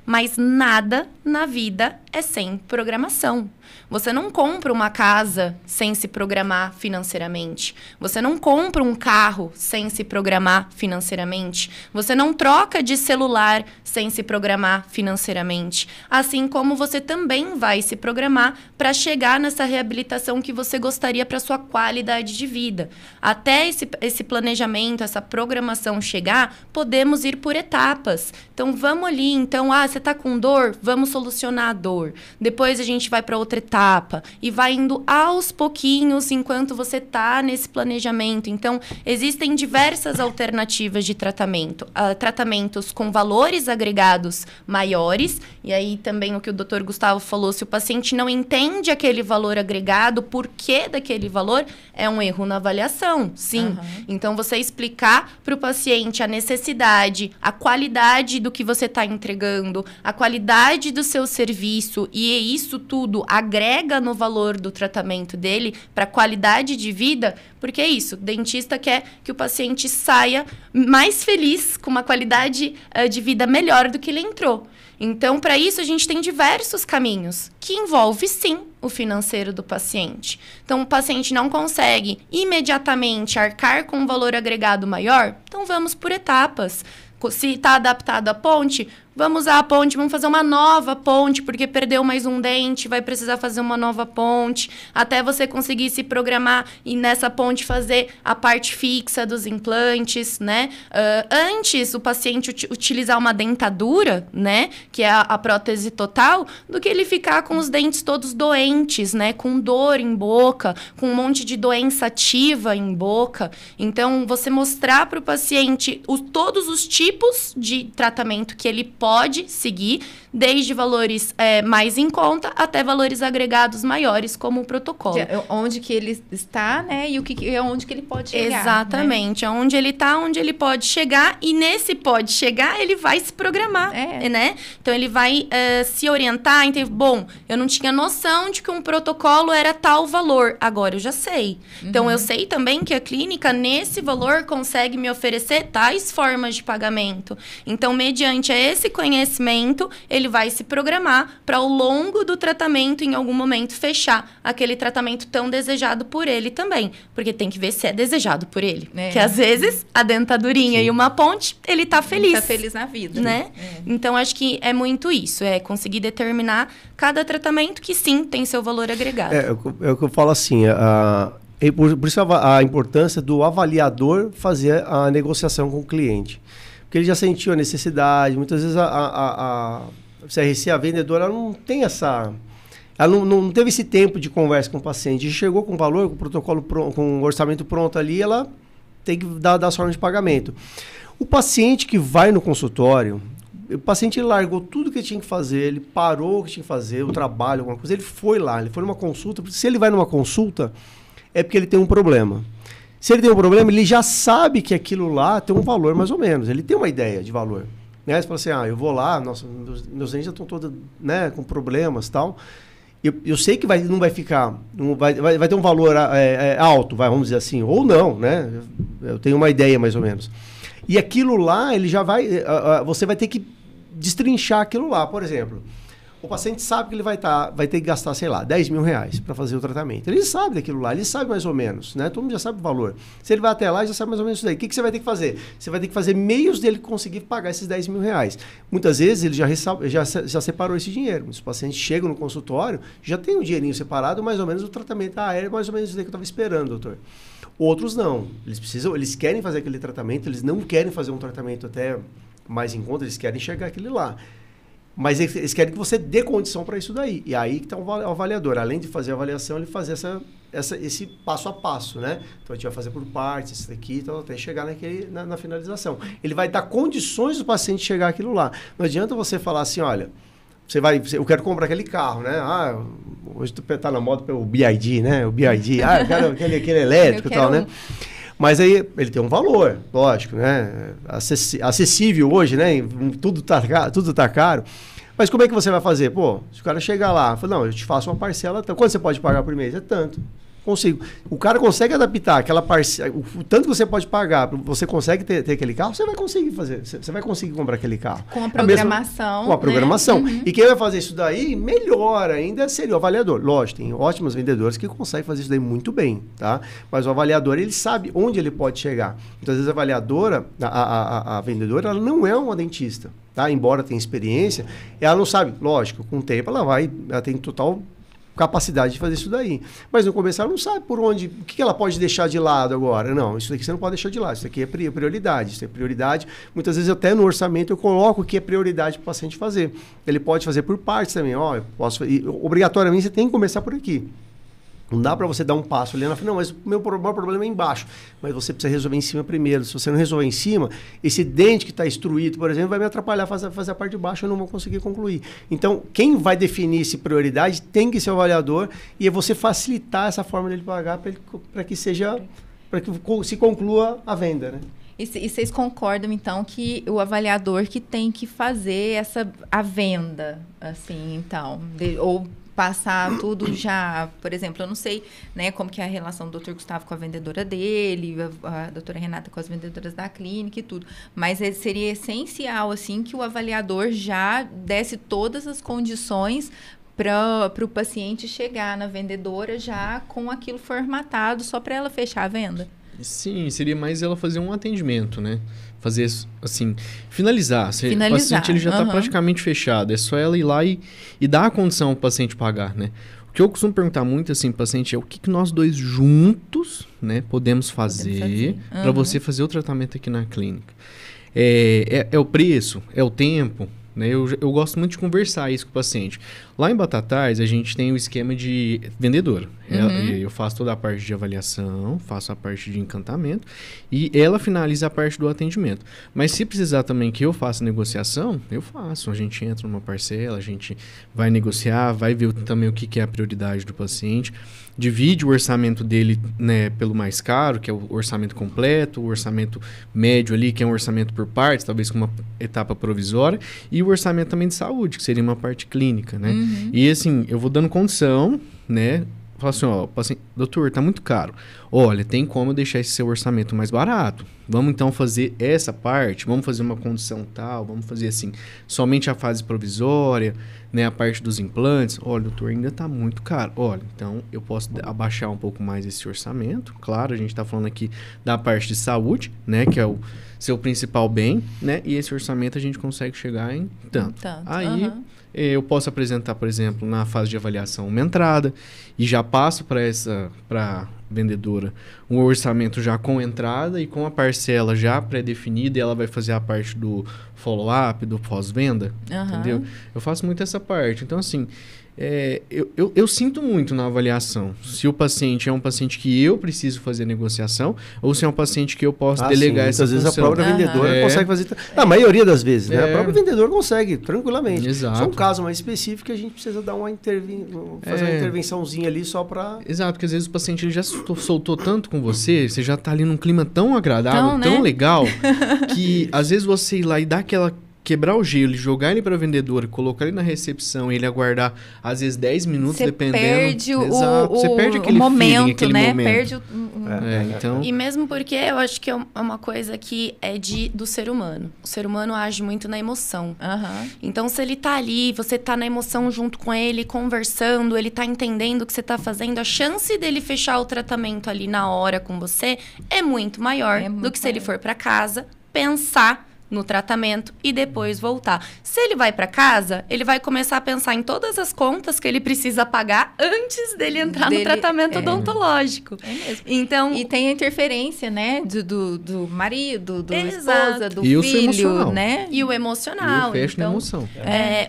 Mas nada na vida é sem programação. Você não compra uma casa sem se programar financeiramente. Você não compra um carro sem se programar financeiramente. Você não troca de celular sem se programar financeiramente. Assim como você também vai se programar para chegar nessa reabilitação que você gostaria para sua qualidade de vida. Até esse planejamento, essa programação chegar, podemos ir por etapas. Então, vamos ali. Então, você está com dor? Vamos solucionar a dor. Depois a gente vai para outra etapa e vai indo aos pouquinhos enquanto você você está nesse planejamento. Então, existem diversas alternativas de tratamento. Tratamentos com valores agregados maiores, e aí também o que o Dr. Gustavo falou, se o paciente não entende aquele valor agregado, por que daquele valor, é um erro na avaliação, sim. Então, você explicar para o paciente a necessidade, a qualidade do que você está entregando, a qualidade do seu serviço, e isso tudo agrega no valor do tratamento dele para qualidade de vida, porque é isso, o dentista quer que o paciente saia mais feliz, com uma qualidade de vida melhor do que ele entrou. Então, para isso, a gente tem diversos caminhos, que envolve, sim, o financeiro do paciente. Então, o paciente não consegue imediatamente arcar com um valor agregado maior, então vamos por etapas. Se está adaptado à ponte, vamos usar a ponte, vamos fazer uma nova ponte, porque perdeu mais um dente, vai precisar fazer uma nova ponte, até você conseguir se programar e nessa ponte fazer a parte fixa dos implantes, né? Antes o paciente utilizar uma dentadura, né? Que é a prótese total, do que ele ficar com os dentes todos doentes, né? Com dor em boca, com um monte de doença ativa em boca. Então, você mostrar para o paciente todos os tipos de tratamento que ele pode seguir, desde valores mais em conta até valores agregados maiores, como o protocolo. Onde que ele está, né? E onde que ele pode chegar. Exatamente. Né? Onde ele está, onde ele pode chegar. E nesse pode chegar, ele vai se programar, né? Então, ele vai se orientar. Bom, eu não tinha noção de que um protocolo era tal valor. Agora eu já sei. Então, eu sei também que a clínica, nesse valor, consegue me oferecer tais formas de pagamento. Então, mediante esse conhecimento, ele vai se programar para, ao longo do tratamento, em algum momento, fechar aquele tratamento tão desejado por ele também. Porque tem que ver se é desejado por ele. Porque, às vezes, a dentadurinha e uma ponte, ele tá feliz. Ele tá feliz na vida. Né? Então, acho que é muito isso. É conseguir determinar cada tratamento que, sim, tem seu valor agregado. É o que eu falo assim, por isso a importância do avaliador fazer a negociação com o cliente. Porque ele já sentiu a necessidade, muitas vezes a CRC, a vendedora, ela não tem essa... Ela não teve esse tempo de conversa com o paciente. Chegou com o valor, com o protocolo pronto, com o orçamento pronto ali, ela tem que dar as formas de pagamento. O paciente que vai no consultório, o paciente largou tudo que ele tinha que fazer, ele parou o que tinha que fazer, o trabalho, alguma coisa, ele foi lá, ele foi numa consulta. Se ele vai numa consulta, é porque ele tem um problema. Se ele tem um problema, ele já sabe que aquilo lá tem um valor mais ou menos. Ele tem uma ideia de valor. Né? Você fala assim, eu vou lá, nossa, meus dentes já estão todos, né, com problemas e tal. Eu sei que não vai ficar, vai ter um valor alto, vamos dizer assim, ou não, né? Eu tenho uma ideia mais ou menos. E aquilo lá, ele já vai, você vai ter que destrinchar aquilo lá. Por exemplo, o paciente sabe que ele vai ter que gastar, sei lá, 10 mil reais para fazer o tratamento. Ele sabe daquilo lá, ele sabe mais ou menos, né? Todo mundo já sabe o valor. Se ele vai até lá, já sabe mais ou menos isso daí. O que você vai ter que fazer? Você vai ter que fazer meios dele conseguir pagar esses 10 mil reais. Muitas vezes ele já separou esse dinheiro. Os pacientes chegam no consultório, já tem um dinheirinho separado, mais ou menos o tratamento. É mais ou menos isso daí que eu estava esperando, doutor. Outros não. Eles querem fazer aquele tratamento, eles não querem fazer um tratamento até mais em conta, eles querem chegar aquele lá. Mas eles querem que você dê condição para isso daí. E aí que está o avaliador. Além de fazer a avaliação, ele fazer esse passo a passo, né? Então, a gente vai fazer por partes, isso daqui, então, até chegar na finalização. Ele vai dar condições do paciente chegar aquilo lá. Não adianta você falar assim, olha, eu quero comprar aquele carro, né? Hoje tá na moda o BYD, né? O BYD, eu quero aquele elétrico e tal, né? Mas aí ele tem um valor, lógico, né? Acessível hoje, né? Tudo tá caro. Mas como é que você vai fazer? Pô, se o cara chegar lá, fala, não, eu te faço uma parcela, quanto você pode pagar por mês? É tanto. Consigo. O cara consegue adaptar aquela parcela, o tanto que você pode pagar, você consegue ter aquele carro, você vai conseguir fazer, você vai conseguir comprar aquele carro. Com a programação. Com a programação. Né? E quem vai fazer isso daí, melhor ainda, seria o avaliador. Lógico, tem ótimos vendedores que conseguem fazer isso daí muito bem, tá? Mas o avaliador, ele sabe onde ele pode chegar. Então, às vezes, a avaliadora, a vendedora, ela não é uma dentista, tá? Embora tenha experiência, ela não sabe. Lógico, com o tempo, ela tem total capacidade de fazer isso daí. Mas no começo ela não sabe por onde, o que ela pode deixar de lado agora. Não, isso daqui você não pode deixar de lado, isso aqui é prioridade, isso é prioridade. Muitas vezes até no orçamento eu coloco o que é prioridade para o paciente fazer. Ele pode fazer por partes também, eu posso, e, obrigatoriamente você tem que começar por aqui. Não dá para você dar um passo ali na frente. Não, mas o meu maior problema é embaixo. Mas você precisa resolver em cima primeiro. Se você não resolver em cima, esse dente que está instruído, por exemplo, vai me atrapalhar a fazer a parte de baixo, eu não vou conseguir concluir. Então, quem vai definir essa prioridade tem que ser o avaliador e é você facilitar essa forma dele pagar para que se conclua a venda, né? E vocês concordam, então, que o avaliador que tem que fazer a venda, assim, então, ou passar tudo já, por exemplo, eu não sei, né, como que é a relação do Dr. Gustavo com a vendedora dele, a doutora Renata com as vendedoras da clínica e tudo, mas seria essencial, assim, que o avaliador já desse todas as condições para o paciente chegar na vendedora já com aquilo formatado, só para ela fechar a venda. Sim, seria mais ela fazer um atendimento, né? Fazer, assim, finalizar. Finalizar. O paciente ele já está praticamente fechado. É só ela ir lá e dar a condição ao paciente pagar, né? O que eu costumo perguntar muito, assim, pro paciente é o que nós dois juntos, né, podemos fazer para você fazer o tratamento aqui na clínica. É o preço, é o tempo, né? Eu gosto muito de conversar isso com o paciente. Lá em Batatais, a gente tem o esquema de vendedora. Eu faço toda a parte de avaliação, faço a parte de encantamento e ela finaliza a parte do atendimento. Mas se precisar também que eu faça negociação, eu faço. A gente entra numa parcela, a gente vai negociar, vai ver também o que é a prioridade do paciente. Divide o orçamento dele, né, pelo mais caro, que é o orçamento completo, o orçamento médio ali, que é um orçamento por partes, talvez com uma etapa provisória, e o orçamento também de saúde, que seria uma parte clínica, né? E assim, eu vou dando condição, né? Falo assim, ó, doutor, tá muito caro. Olha, tem como eu deixar esse seu orçamento mais barato. Vamos então fazer essa parte, vamos fazer uma condição tal, vamos fazer assim, somente a fase provisória, né, a parte dos implantes. Olha, doutor, ainda tá muito caro. Olha, então eu posso abaixar um pouco mais esse orçamento. Claro, a gente tá falando aqui da parte de saúde, né, que é o seu principal bem, né, e esse orçamento a gente consegue chegar em tanto. Aí eu posso apresentar, por exemplo, na fase de avaliação uma entrada e já passo para vendedora um orçamento já com entrada e com a parcela já pré-definida e ela vai fazer a parte do follow-up, do pós-venda, entendeu? Eu faço muito essa parte. Então, assim, eu sinto muito na avaliação se o paciente é um paciente que eu preciso fazer negociação ou se é um paciente que eu posso delegar essa função. Às vezes a própria vendedora consegue fazer... A maioria das vezes, né? A própria vendedora consegue, tranquilamente. Exato. Só um caso mais específico que a gente precisa dar uma fazer uma intervençãozinha ali só para... Exato, porque às vezes o paciente ele já soltou tanto com você, você já está ali num clima tão agradável, tão legal, que às vezes você ir lá e dar aquela... quebrar o gelo e jogar ele para a vendedora, colocar ele na recepção e ele aguardar, às vezes, 10 minutos, dependendo. Você perde aquele momento, feeling, aquele momento. Perde então... E mesmo porque eu acho que é uma coisa que é do ser humano. O ser humano age muito na emoção. Então, se ele tá ali, você tá na emoção junto com ele, conversando, ele tá entendendo o que você tá fazendo, a chance dele fechar o tratamento ali na hora com você é muito maior do que se ele for para casa, pensar no tratamento e depois voltar. Se ele vai para casa, ele vai começar a pensar em todas as contas que ele precisa pagar antes dele entrar no tratamento odontológico. É mesmo. Então, e tem a interferência, né, do marido, do esposa, do e filho, né? E o emocional. E o fecho na emoção.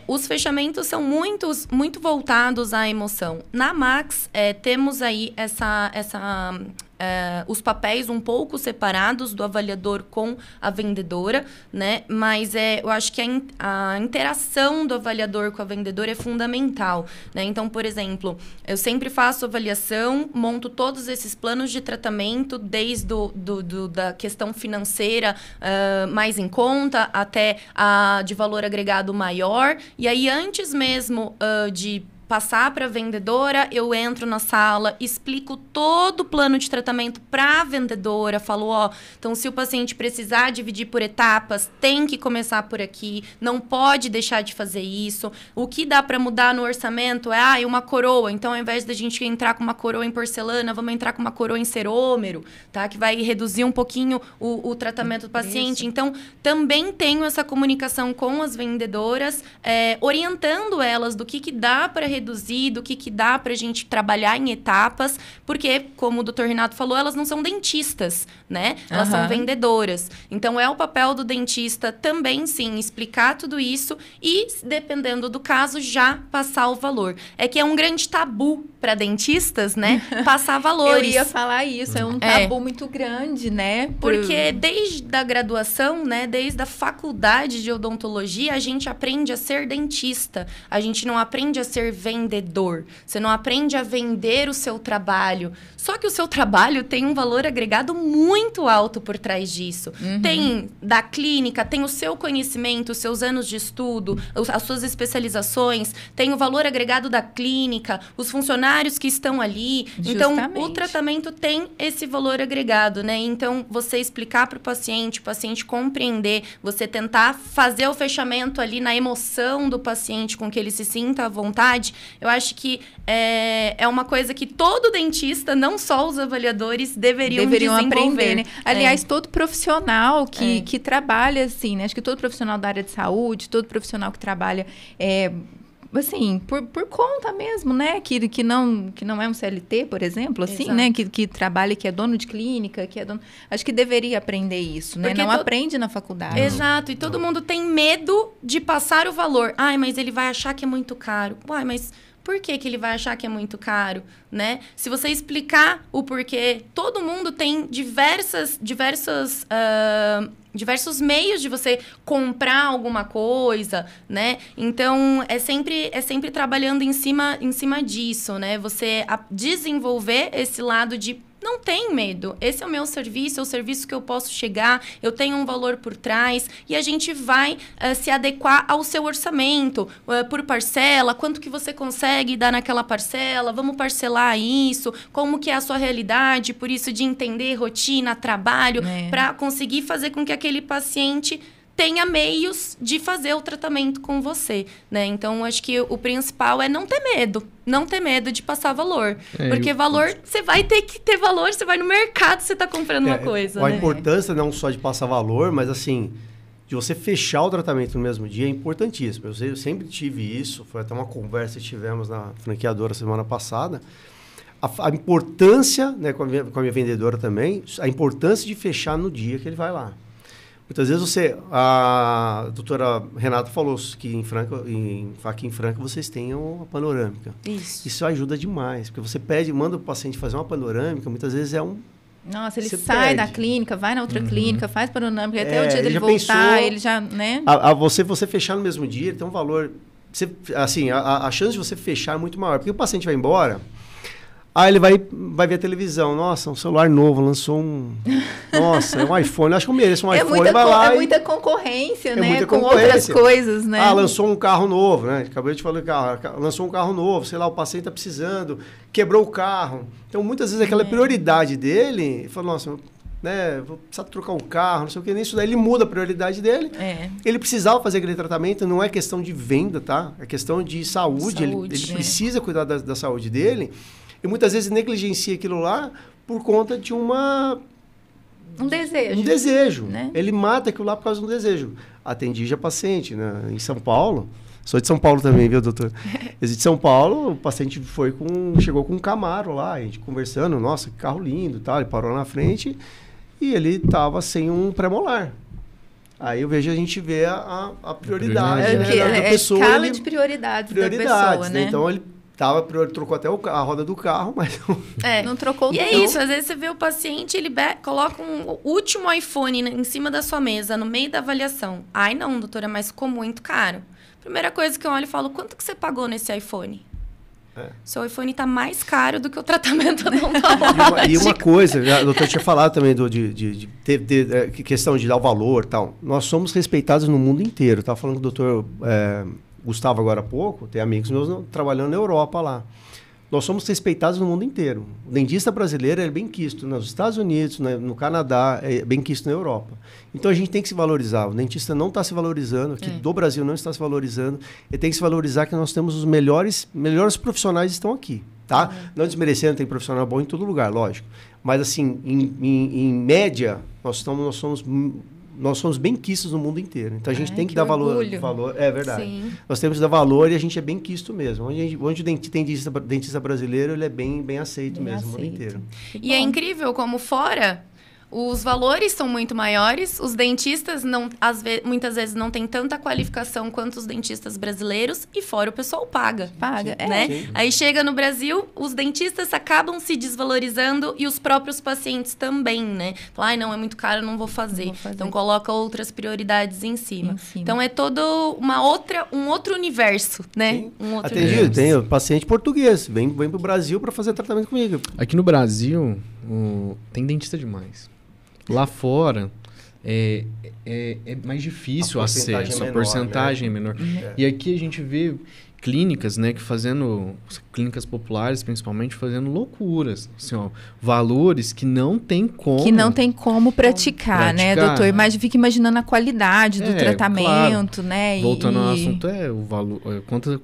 Os fechamentos são muito voltados à emoção. Na Max, temos aí os papéis um pouco separados do avaliador com a vendedora, né? Mas eu acho que a interação do avaliador com a vendedora é fundamental, né? Então, por exemplo, eu sempre faço avaliação, monto todos esses planos de tratamento, desde da questão financeira mais em conta até a de valor agregado maior. E aí, antes mesmo de passar para a vendedora, eu entro na sala, explico todo o plano de tratamento para a vendedora, falo, então se o paciente precisar dividir por etapas, tem que começar por aqui, não pode deixar de fazer isso. O que dá para mudar no orçamento é uma coroa, então ao invés da gente entrar com uma coroa em porcelana, vamos entrar com uma coroa em cerômero, tá? Que vai reduzir um pouquinho o tratamento do paciente. Então, também tenho essa comunicação com as vendedoras, orientando elas do que dá para reduzir, do que dá para a gente trabalhar em etapas, porque, como o Dr. Renato falou, elas não são dentistas, né? Elas são vendedoras. Então, é o papel do dentista também, sim, explicar tudo isso e, dependendo do caso, já passar o valor. É que é um grande tabu para dentistas, né? Passar valores. Eu ia falar isso, é um tabu muito grande, né? Porque desde a graduação, né? Desde a faculdade de odontologia, a gente aprende a ser dentista. A gente não aprende a ser vendedor. Você não aprende a vender o seu trabalho. Só que o seu trabalho tem um valor agregado muito alto por trás disso. Tem da clínica, tem o seu conhecimento, os seus anos de estudo, as suas especializações, tem o valor agregado da clínica, os funcionários que estão ali. Então, o tratamento tem esse valor agregado, né? Então, você explicar para o paciente compreender, você tentar fazer o fechamento ali na emoção do paciente com que ele se sinta à vontade, eu acho que é uma coisa que todo dentista, não só os avaliadores, deveriam aprender, né? Aliás, todo profissional que trabalha assim, né? Acho que todo profissional da área de saúde, todo profissional que trabalha assim, por conta mesmo, né? Que não é um CLT, por exemplo, assim, né? Que trabalha, que é dono de clínica, que é dono... Acho que deveria aprender isso, né? Porque não aprende na faculdade. Exato. E todo mundo tem medo de passar o valor. Ai, mas ele vai achar que é muito caro. Uai, mas... Por que ele vai achar que é muito caro, né? Se você explicar o porquê, todo mundo tem diversos meios de você comprar alguma coisa, né? Então, é sempre trabalhando em cima disso, né? Você desenvolver esse lado de não tem medo. Esse é o meu serviço, é o serviço que eu posso chegar, eu tenho um valor por trás e a gente vai se adequar ao seu orçamento, por parcela, quanto que você consegue dar naquela parcela, vamos parcelar isso, como que é a sua realidade, por isso de entender rotina, trabalho, para conseguir fazer com que aquele paciente tenha meios de fazer o tratamento com você, né? Então, acho que o principal é não ter medo. Não ter medo de passar valor. Porque valor, você vai ter que ter valor, você vai no mercado, você está comprando uma coisa, A importância não só de passar valor, mas assim, de você fechar o tratamento no mesmo dia é importantíssimo. Eu sempre tive isso, foi até uma conversa que tivemos na franqueadora semana passada. A importância, né, com a minha vendedora também, a importância de fechar no dia que ele vai lá. Muitas vezes a doutora Renata falou que aqui em Franca vocês tenham a panorâmica. Isso ajuda demais, porque você manda o paciente fazer uma panorâmica, muitas vezes Nossa, ele sai da clínica, vai na outra clínica, faz panorâmica, até o dia dele voltar, ele já, né? Você fechar no mesmo dia, ele tem um valor... assim, a chance de você fechar é muito maior, porque o paciente vai embora... Aí ele vai ver a televisão. Nossa, um celular novo, lançou um... Nossa, é um iPhone. Acho que eu mereço um iPhone. Muita concorrência, né? Com outras coisas, né? Lançou um carro novo, né? Acabei de falar do carro. Lançou um carro novo, sei lá, o paciente está precisando, quebrou o carro. Então, muitas vezes, aquela prioridade dele... Ele fala, nossa, né, vou precisar trocar um carro, não sei o que, nisso daí ele muda a prioridade dele. Ele precisava fazer aquele tratamento, não é questão de venda, tá? É questão de saúde. Ele precisa cuidar da saúde dele. E muitas vezes negligencia aquilo lá por conta de um desejo. Né? Ele mata aquilo lá por causa de um desejo. Atendi já paciente, né? Em São Paulo. Sou de São Paulo também, viu, doutor? De São Paulo, o paciente chegou com um Camaro lá, a gente conversando, nossa, que carro lindo, tal. Ele parou na frente e ele estava sem um pré-molar. Aí a gente vê a prioridade, né, da pessoa. Escala de prioridades da pessoa, né? Então, ele trocou até a roda do carro, mas... não trocou tudo. E é isso, às vezes você vê o paciente, ele coloca um último iPhone em cima da sua mesa, no meio da avaliação. Ai, não, doutora, mas ficou muito caro. Primeira coisa que eu olho e falo, quanto que você pagou nesse iPhone? Seu iPhone está mais caro do que o tratamento odontológico. E uma coisa, a doutora tinha falado também de questão de dar o valor e tal. Nós somos respeitados no mundo inteiro. Estava falando com o doutor... Gustavo agora há pouco, tem amigos meus trabalhando na Europa lá. Nós somos respeitados no mundo inteiro. O dentista brasileiro é bem quisto nos Estados Unidos, no Canadá, é bem quisto na Europa. Então a gente tem que se valorizar. O dentista não está se valorizando, aqui do Brasil não está se valorizando. Ele tem que se valorizar que nós temos os melhores profissionais estão aqui. Tá? Não desmerecendo, tem profissional bom em todo lugar, lógico. Mas assim, em média, nós somos nós somos bem quistos no mundo inteiro. Então a gente tem que dar valor. É verdade. Sim. Nós temos que dar valor e a gente é bem quisto mesmo. Onde o dentista brasileiro, ele é bem aceito mesmo, no mundo inteiro. E é incrível como fora os valores são muito maiores, os dentistas muitas vezes não têm tanta qualificação quanto os dentistas brasileiros e fora o pessoal paga. Paga, né? Sim. Aí chega no Brasil, os dentistas acabam se desvalorizando e os próprios pacientes também, né? Fala, não, é muito caro, não vou fazer. Então coloca outras prioridades em cima. Então é todo um outro universo, né? Sim. Um outro Atendido, tem paciente português, vem pro Brasil para fazer tratamento comigo. Aqui no Brasil, tem dentista demais. Lá fora, é mais difícil o acesso, a porcentagem é menor. E aqui a gente vê clínicas, né, clínicas populares, principalmente, fazendo loucuras. Assim, ó, valores que não tem como... Que não tem como praticar, né, doutor? Mas fica imaginando a qualidade do tratamento, claro. né? Voltando ao assunto, o valor.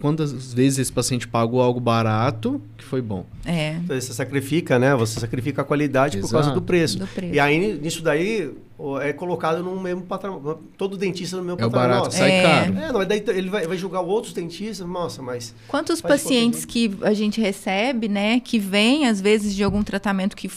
Quantas vezes esse paciente pagou algo barato que foi bom? Então, você sacrifica, né? Você sacrifica a qualidade por causa do preço. E aí, nisso daí, é colocado no mesmo patamar. Todo dentista no mesmo patamar. É barato, sai caro. Daí ele vai julgar outros dentistas. Nossa, mas... Quantos pacientes que a gente recebe, né? Que vem, às vezes, de algum tratamento que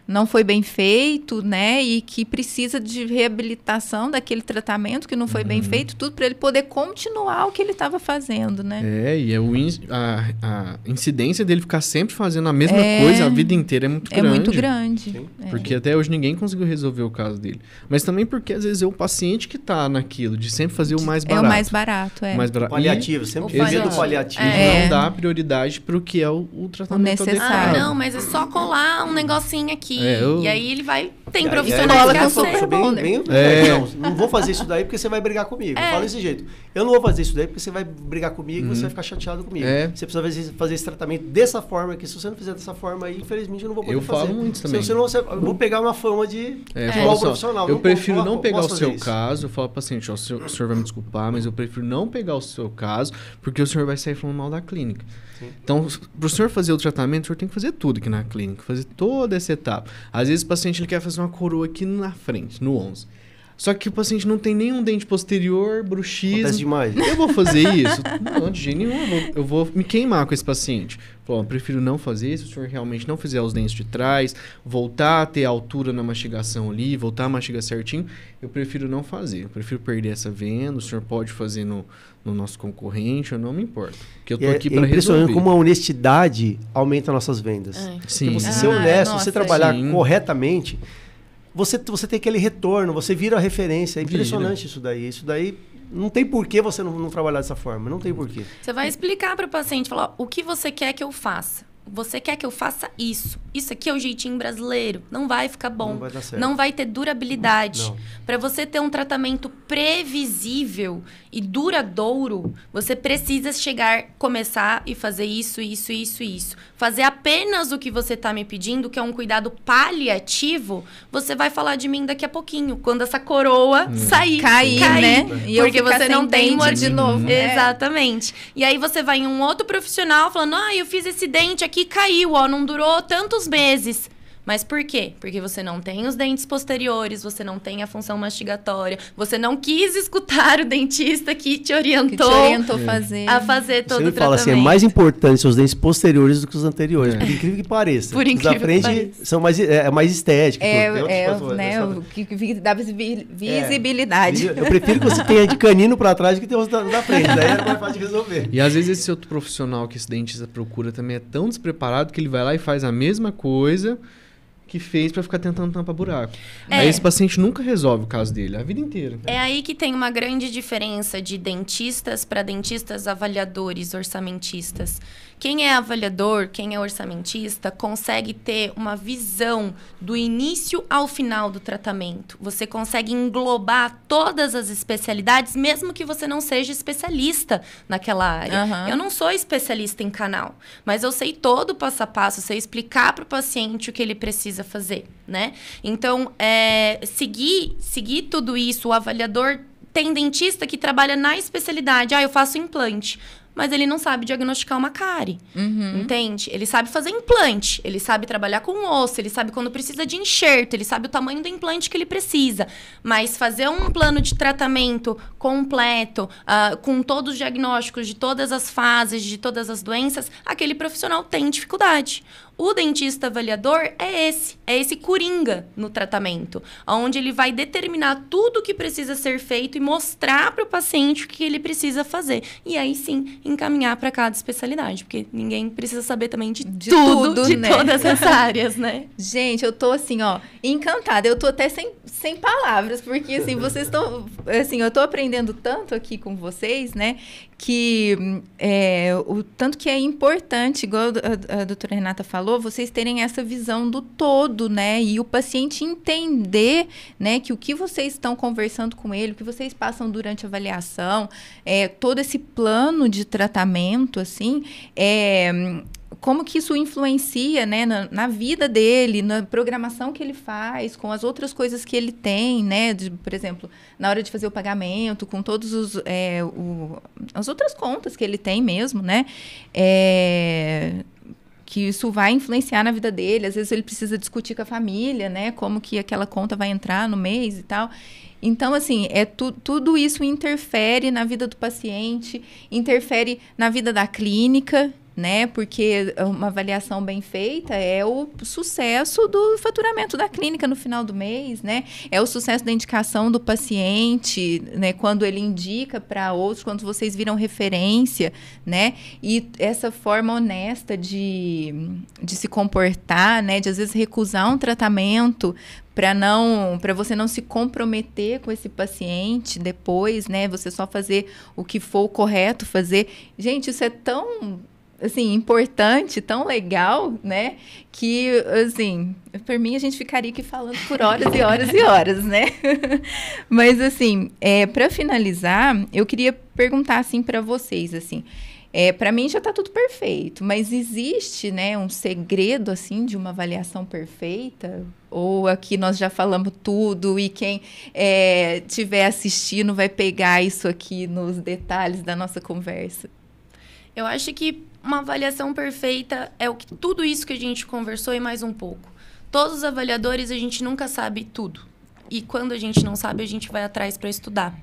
não foi bem feito, né? E que precisa de reabilitação daquele tratamento que não foi bem feito. Tudo para ele poder continuar o que ele estava fazendo, né? E a incidência dele ficar sempre fazendo a mesma coisa a vida inteira é muito grande. É muito grande. Porque até hoje ninguém conseguiu resolver o caso dele. Mas também porque, às vezes, é o paciente que está naquilo, de sempre fazer o mais barato. É o mais barato, Mais barato. Paliativo, sempre fazendo paliativo. Não dá prioridade para o que é o tratamento necessário. Não, mas é só colar um negocinho aqui. E aí ele vai... Tem profissionais que não vou fazer isso daí porque você vai brigar comigo. Fala desse jeito. Eu não vou fazer isso daí porque você vai brigar comigo e você vai ficar chateado comigo. Você precisa fazer esse tratamento dessa forma, que se você não fizer dessa forma aí, infelizmente eu não vou poder fazer. Eu falo muito também. Eu vou pegar uma fama de profissional. Eu prefiro não pegar o seu caso. Eu falo pro paciente, o senhor vai me desculpar, mas eu prefiro não pegar o seu caso porque o senhor vai sair falando mal da clínica. Sim. Então, para o senhor fazer o tratamento, o senhor tem que fazer tudo aqui na clínica, fazer toda essa etapa. Às vezes o paciente ele quer fazer uma coroa aqui na frente, no 11. Só que o paciente não tem nenhum dente posterior, bruxismo. Acontece demais. Eu vou fazer isso? Não, de jeito nenhum. Eu vou me queimar com esse paciente. Eu prefiro não fazer isso, se o senhor realmente não fizer os dentes de trás, voltar a ter altura na mastigação ali, voltar a mastigar certinho, eu prefiro não fazer. Eu prefiro perder essa venda, o senhor pode fazer no nosso concorrente, eu não me importo. Porque eu tô aqui para resolver. É impressionante como a honestidade aumenta nossas vendas. Sim. Porque você ser honesto, você trabalhar corretamente... Você tem aquele retorno, você vira a referência. É impressionante isso daí. Isso daí não tem por que você não trabalhar dessa forma. Não tem por quê. Você vai explicar para o paciente, falar, o que você quer que eu faça? Você quer que eu faça isso? Isso aqui é o jeitinho brasileiro. Não vai ficar bom. Não vai dar certo. Não vai ter durabilidade. Para você ter um tratamento previsível e duradouro, você precisa começar e fazer isso. Fazer apenas o que você está me pedindo, que é um cuidado paliativo, você vai falar de mim daqui a pouquinho. Quando essa coroa cair, né? E porque você não tem de novo. Exatamente. E aí você vai em um outro profissional falando, eu fiz esse dente aqui, caiu, não durou tantos meses. Mas por quê? Porque você não tem os dentes posteriores, você não tem a função mastigatória, você não quis escutar o dentista que te orientou a fazer todo o tratamento. Fala assim, é mais importante os dentes posteriores do que os anteriores, por incrível que pareça. Por incrível que pareça. São mais estéticos. O que dá visibilidade. Eu prefiro que você tenha de canino para trás do que ter os da frente, daí é mais fácil de resolver. E às vezes esse outro profissional que esse dentista procura também é tão despreparado que ele vai lá e faz a mesma coisa que fez para ficar tentando tampar buraco. Aí esse paciente nunca resolve o caso dele, a vida inteira. É aí que tem uma grande diferença de dentistas para dentistas avaliadores, orçamentistas. Quem é avaliador, quem é orçamentista, consegue ter uma visão do início ao final do tratamento. Você consegue englobar todas as especialidades, mesmo que você não seja especialista naquela área. Eu não sou especialista em canal, mas eu sei todo o passo a passo, sei explicar para o paciente o que ele precisa fazer, né? Então, seguir tudo isso, o avaliador tem dentista que trabalha na especialidade. Eu faço implante. mas ele não sabe diagnosticar uma cárie. Entende? Ele sabe fazer implante, ele sabe trabalhar com osso, ele sabe quando precisa de enxerto, ele sabe o tamanho do implante que ele precisa. Mas fazer um plano de tratamento completo, com todos os diagnósticos de todas as fases, de todas as doenças, aquele profissional tem dificuldade. O dentista avaliador é esse coringa no tratamento, onde ele vai determinar tudo o que precisa ser feito e mostrar para o paciente o que ele precisa fazer. E aí sim, encaminhar para cada especialidade, porque ninguém precisa saber também de tudo, de né? todas as áreas, né? Gente, eu tô assim, ó, encantada. Eu tô até sem palavras, porque assim, vocês estão, assim, eu tô aprendendo tanto aqui com vocês, né, que o tanto que é importante, igual a doutora Renata falou, vocês terem essa visão do todo, né, e o paciente entender, né, que o que vocês estão conversando com ele, o que vocês passam durante a avaliação, todo esse plano de tratamento, assim, como que isso influencia, né, na vida dele, na programação que ele faz, com as outras coisas que ele tem, né, por exemplo, na hora de fazer o pagamento, com todos as outras contas que ele tem mesmo, né, que isso vai influenciar na vida dele. Às vezes ele precisa discutir com a família, né, como que aquela conta vai entrar no mês e tal. Então, assim, tudo isso interfere na vida do paciente, interfere na vida da clínica, né? Porque uma avaliação bem feita é o sucesso do faturamento da clínica no final do mês, né? É o sucesso da indicação do paciente, né? Quando ele indica para outros, quando vocês viram referência, né? E essa forma honesta de se comportar, né? De às vezes recusar um tratamento para você não se comprometer com esse paciente depois, né? Você só fazer o que for o correto fazer. Gente, isso é tão, assim, importante, tão legal, né? Que, assim, por mim a gente ficaria aqui falando por horas e horas e horas, né? Mas, assim, para finalizar, eu queria perguntar, assim, para vocês, assim, para mim já está tudo perfeito, mas existe, né, um segredo, assim, de uma avaliação perfeita? Ou aqui nós já falamos tudo e quem estiver assistindo vai pegar isso aqui nos detalhes da nossa conversa? Eu acho que uma avaliação perfeita é tudo isso que a gente conversou e mais um pouco. Todos os avaliadores, a gente nunca sabe tudo. E quando a gente não sabe, a gente vai atrás para estudar.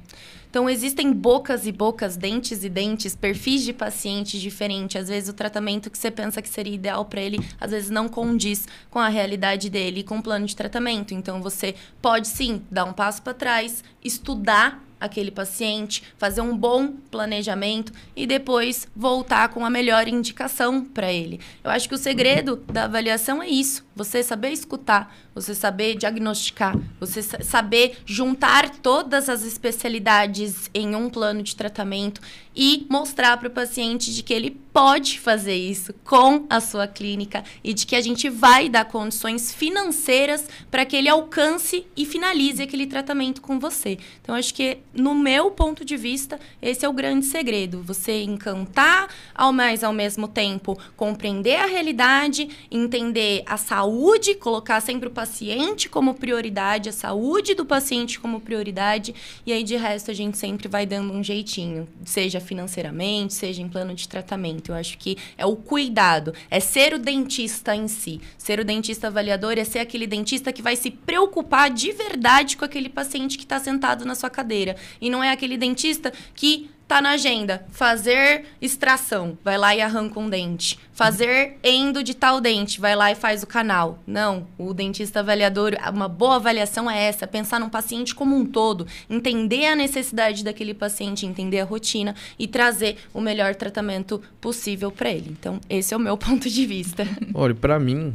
Então, existem bocas e bocas, dentes e dentes, perfis de pacientes diferentes. Às vezes, o tratamento que você pensa que seria ideal para ele, às vezes não condiz com a realidade dele e com o plano de tratamento. Então, você pode, sim, dar um passo para trás, estudar aquele paciente, fazer um bom planejamento e depois voltar com a melhor indicação para ele. Eu acho que o segredo da avaliação é isso. Você saber escutar, você saber diagnosticar, você saber juntar todas as especialidades em um plano de tratamento e mostrar para o paciente de que ele pode fazer isso com a sua clínica e de que a gente vai dar condições financeiras para que ele alcance e finalize aquele tratamento com você. Então, acho que, no meu ponto de vista, esse é o grande segredo. Você encantar, ao mesmo tempo, compreender a realidade, entender a saúde, colocar sempre o paciente como prioridade, a saúde do paciente como prioridade, e aí, de resto, a gente sempre vai dando um jeitinho, seja financeiramente, seja em plano de tratamento. Eu acho que é o cuidado, é ser o dentista em si. Ser o dentista avaliador é ser aquele dentista que vai se preocupar de verdade com aquele paciente que está sentado na sua cadeira. E não é aquele dentista que tá na agenda, fazer extração, vai lá e arranca um dente. Fazer endo de tal dente, vai lá e faz o canal. Não, o dentista avaliador, uma boa avaliação é essa, pensar num paciente como um todo, entender a necessidade daquele paciente, entender a rotina e trazer o melhor tratamento possível para ele. Então, esse é o meu ponto de vista. Olha, para mim,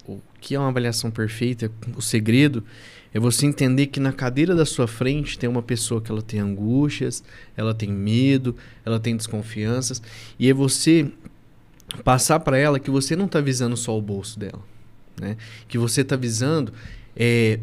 o que é uma avaliação perfeita, o segredo é você entender que na cadeira da sua frente tem uma pessoa que ela tem angústias, ela tem medo, ela tem desconfianças, e é você passar para ela que você não está visando só o bolso dela, né? Que você está visando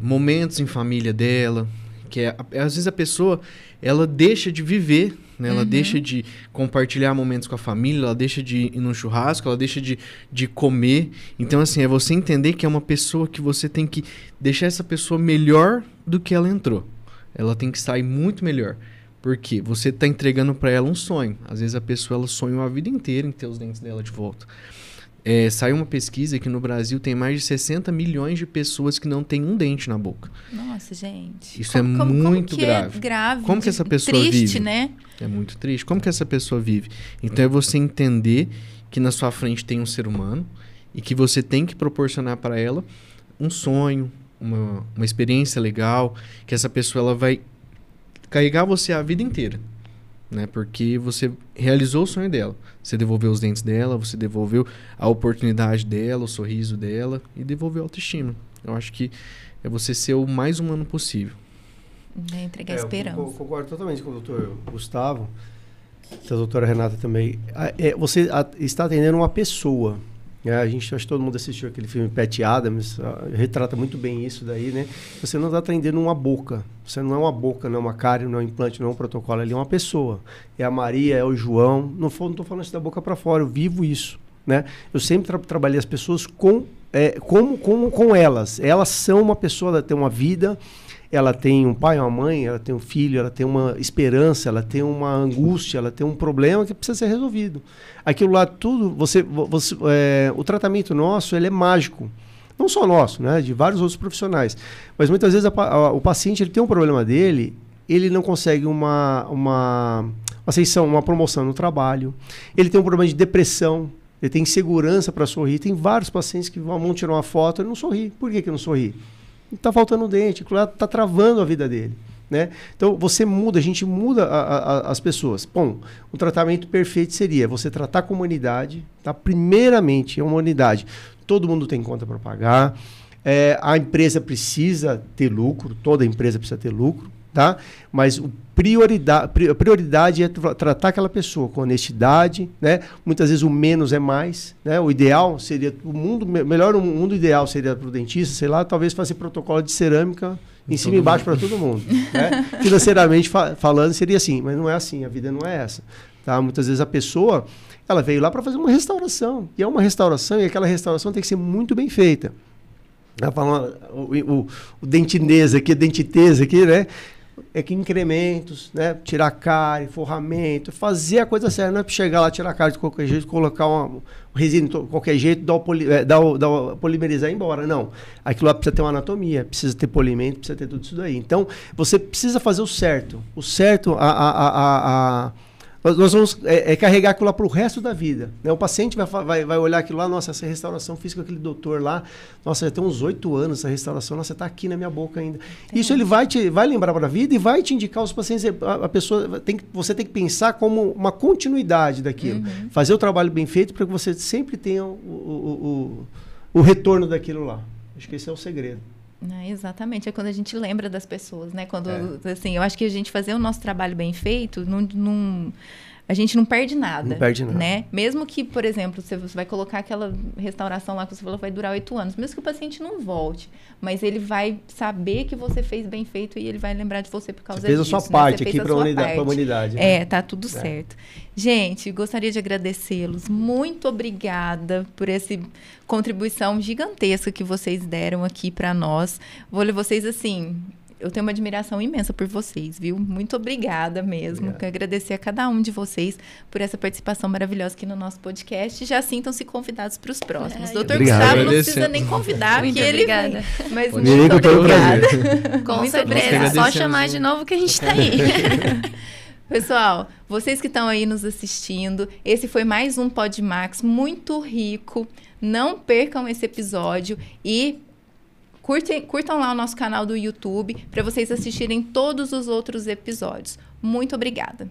momentos em família dela, que às vezes a pessoa ela deixa de viver, né? Ela deixa de compartilhar momentos com a família, ela deixa de ir num churrasco, ela deixa de comer. Então, assim, é você entender que é uma pessoa que você tem que deixar essa pessoa melhor do que ela entrou. Ela tem que sair muito melhor. Porque você está entregando para ela um sonho. Às vezes a pessoa ela sonhou a vida inteira em ter os dentes dela de volta. Saiu uma pesquisa que no Brasil tem mais de 60 milhões de pessoas que não têm um dente na boca. Nossa, gente. Isso muito grave. É grave. Como que essa pessoa vive? Triste, né? É muito triste. Como que essa pessoa vive? Então é você entender que na sua frente tem um ser humano e que você tem que proporcionar para ela um sonho, uma experiência legal, que essa pessoa ela vai carregar você a vida inteira, né? Porque você realizou o sonho dela. Você devolveu os dentes dela, você devolveu a oportunidade dela, o sorriso dela e devolveu a autoestima. Eu acho que é você ser o mais humano possível. Entregar esperança. Eu concordo totalmente com o doutor Gustavo, a doutora Renata também. Você está atendendo uma pessoa. Acho que todo mundo assistiu aquele filme Pat Adams, retrata muito bem isso daí, né? Você não está atendendo uma boca. Você não é uma boca, não é uma cárie, não é um implante, não é um protocolo. Ali é uma pessoa. É a Maria, é o João. Não estou falando isso da boca para fora, eu vivo isso, né? Eu sempre trabalhei as pessoas com elas. Elas são uma pessoa, ela tem uma vida, ela tem um pai, uma mãe, ela tem um filho, ela tem uma esperança, ela tem uma angústia, ela tem um problema que precisa ser resolvido. Aquilo lá tudo, o tratamento nosso, ele é mágico. Não só nosso, né? De vários outros profissionais. Mas muitas vezes o paciente ele tem um problema dele, ele não consegue uma ascensão, uma promoção no trabalho, ele tem um problema de depressão, ele tem insegurança para sorrir. Tem vários pacientes que vão tirar uma foto e não sorri. Por que não sorri? Está faltando um dente, está travando a vida dele, né? Então, a gente muda as pessoas. Bom, o tratamento perfeito seria você tratar com humanidade, tá? Primeiramente, a humanidade. Todo mundo tem conta para pagar, a empresa precisa ter lucro, toda empresa precisa ter lucro, tá? Mas a prioridade é tratar aquela pessoa com honestidade, né? Muitas vezes o menos é mais, né? O ideal seria o mundo ideal seria para o dentista, sei lá, talvez fazer protocolo de cerâmica em cima e embaixo para todo mundo, né? Financeiramente falando seria assim, mas não é assim, a vida não é essa, tá? Muitas vezes a pessoa ela veio lá para fazer uma restauração, e é uma restauração, e aquela restauração tem que ser muito bem feita. O dentinês aqui, dentiteza aqui, né? É que incrementos, né? Tirar cárie, forramento, fazer a coisa séria. Não é para chegar lá, tirar a cárie de qualquer jeito, colocar uma resina de qualquer jeito, polimerizar e ir embora. Não. Aquilo lá precisa ter uma anatomia, precisa ter polimento, precisa ter tudo isso daí. Então, você precisa fazer o certo. O certo, nós vamos carregar aquilo lá para o resto da vida, né? O paciente vai olhar aquilo lá, nossa, essa restauração fiz com aquele doutor lá, nossa, já tem uns 8 anos essa restauração, nossa, está aqui na minha boca ainda. Isso ele vai lembrar para a vida e vai te indicar os pacientes. Você tem que pensar como uma continuidade daquilo. Fazer o trabalho bem feito para que você sempre tenha o retorno daquilo lá. Acho que esse é o segredo. Exatamente, é quando a gente lembra das pessoas, né? Quando, assim, eu acho que a gente fazer o nosso trabalho bem feito, a gente não perde nada. Não perde nada. Né? Mesmo que, por exemplo, você vai colocar aquela restauração lá que você falou vai durar 8 anos, mesmo que o paciente não volte, mas ele vai saber que você fez bem feito e ele vai lembrar de você por causa disso. Você fez a sua parte aqui para a humanidade. Né? Tá tudo certo. Gente, gostaria de agradecê-los. Muito obrigada por essa contribuição gigantesca que vocês deram aqui para nós. Vou ler vocês assim... Eu tenho uma admiração imensa por vocês, viu? Muito obrigada mesmo. Quero agradecer a cada um de vocês por essa participação maravilhosa aqui no nosso podcast. Já sintam-se convidados para os próximos. Doutor Gustavo não precisa nem convidar, porque ele vem. Mas muito obrigada. Com certeza. Só chamar de novo que a gente está aí. Pessoal, vocês que estão aí nos assistindo, esse foi mais um PodMax muito rico. Não percam esse episódio e... Curtam lá o nosso canal do YouTube para vocês assistirem todos os outros episódios. Muito obrigada!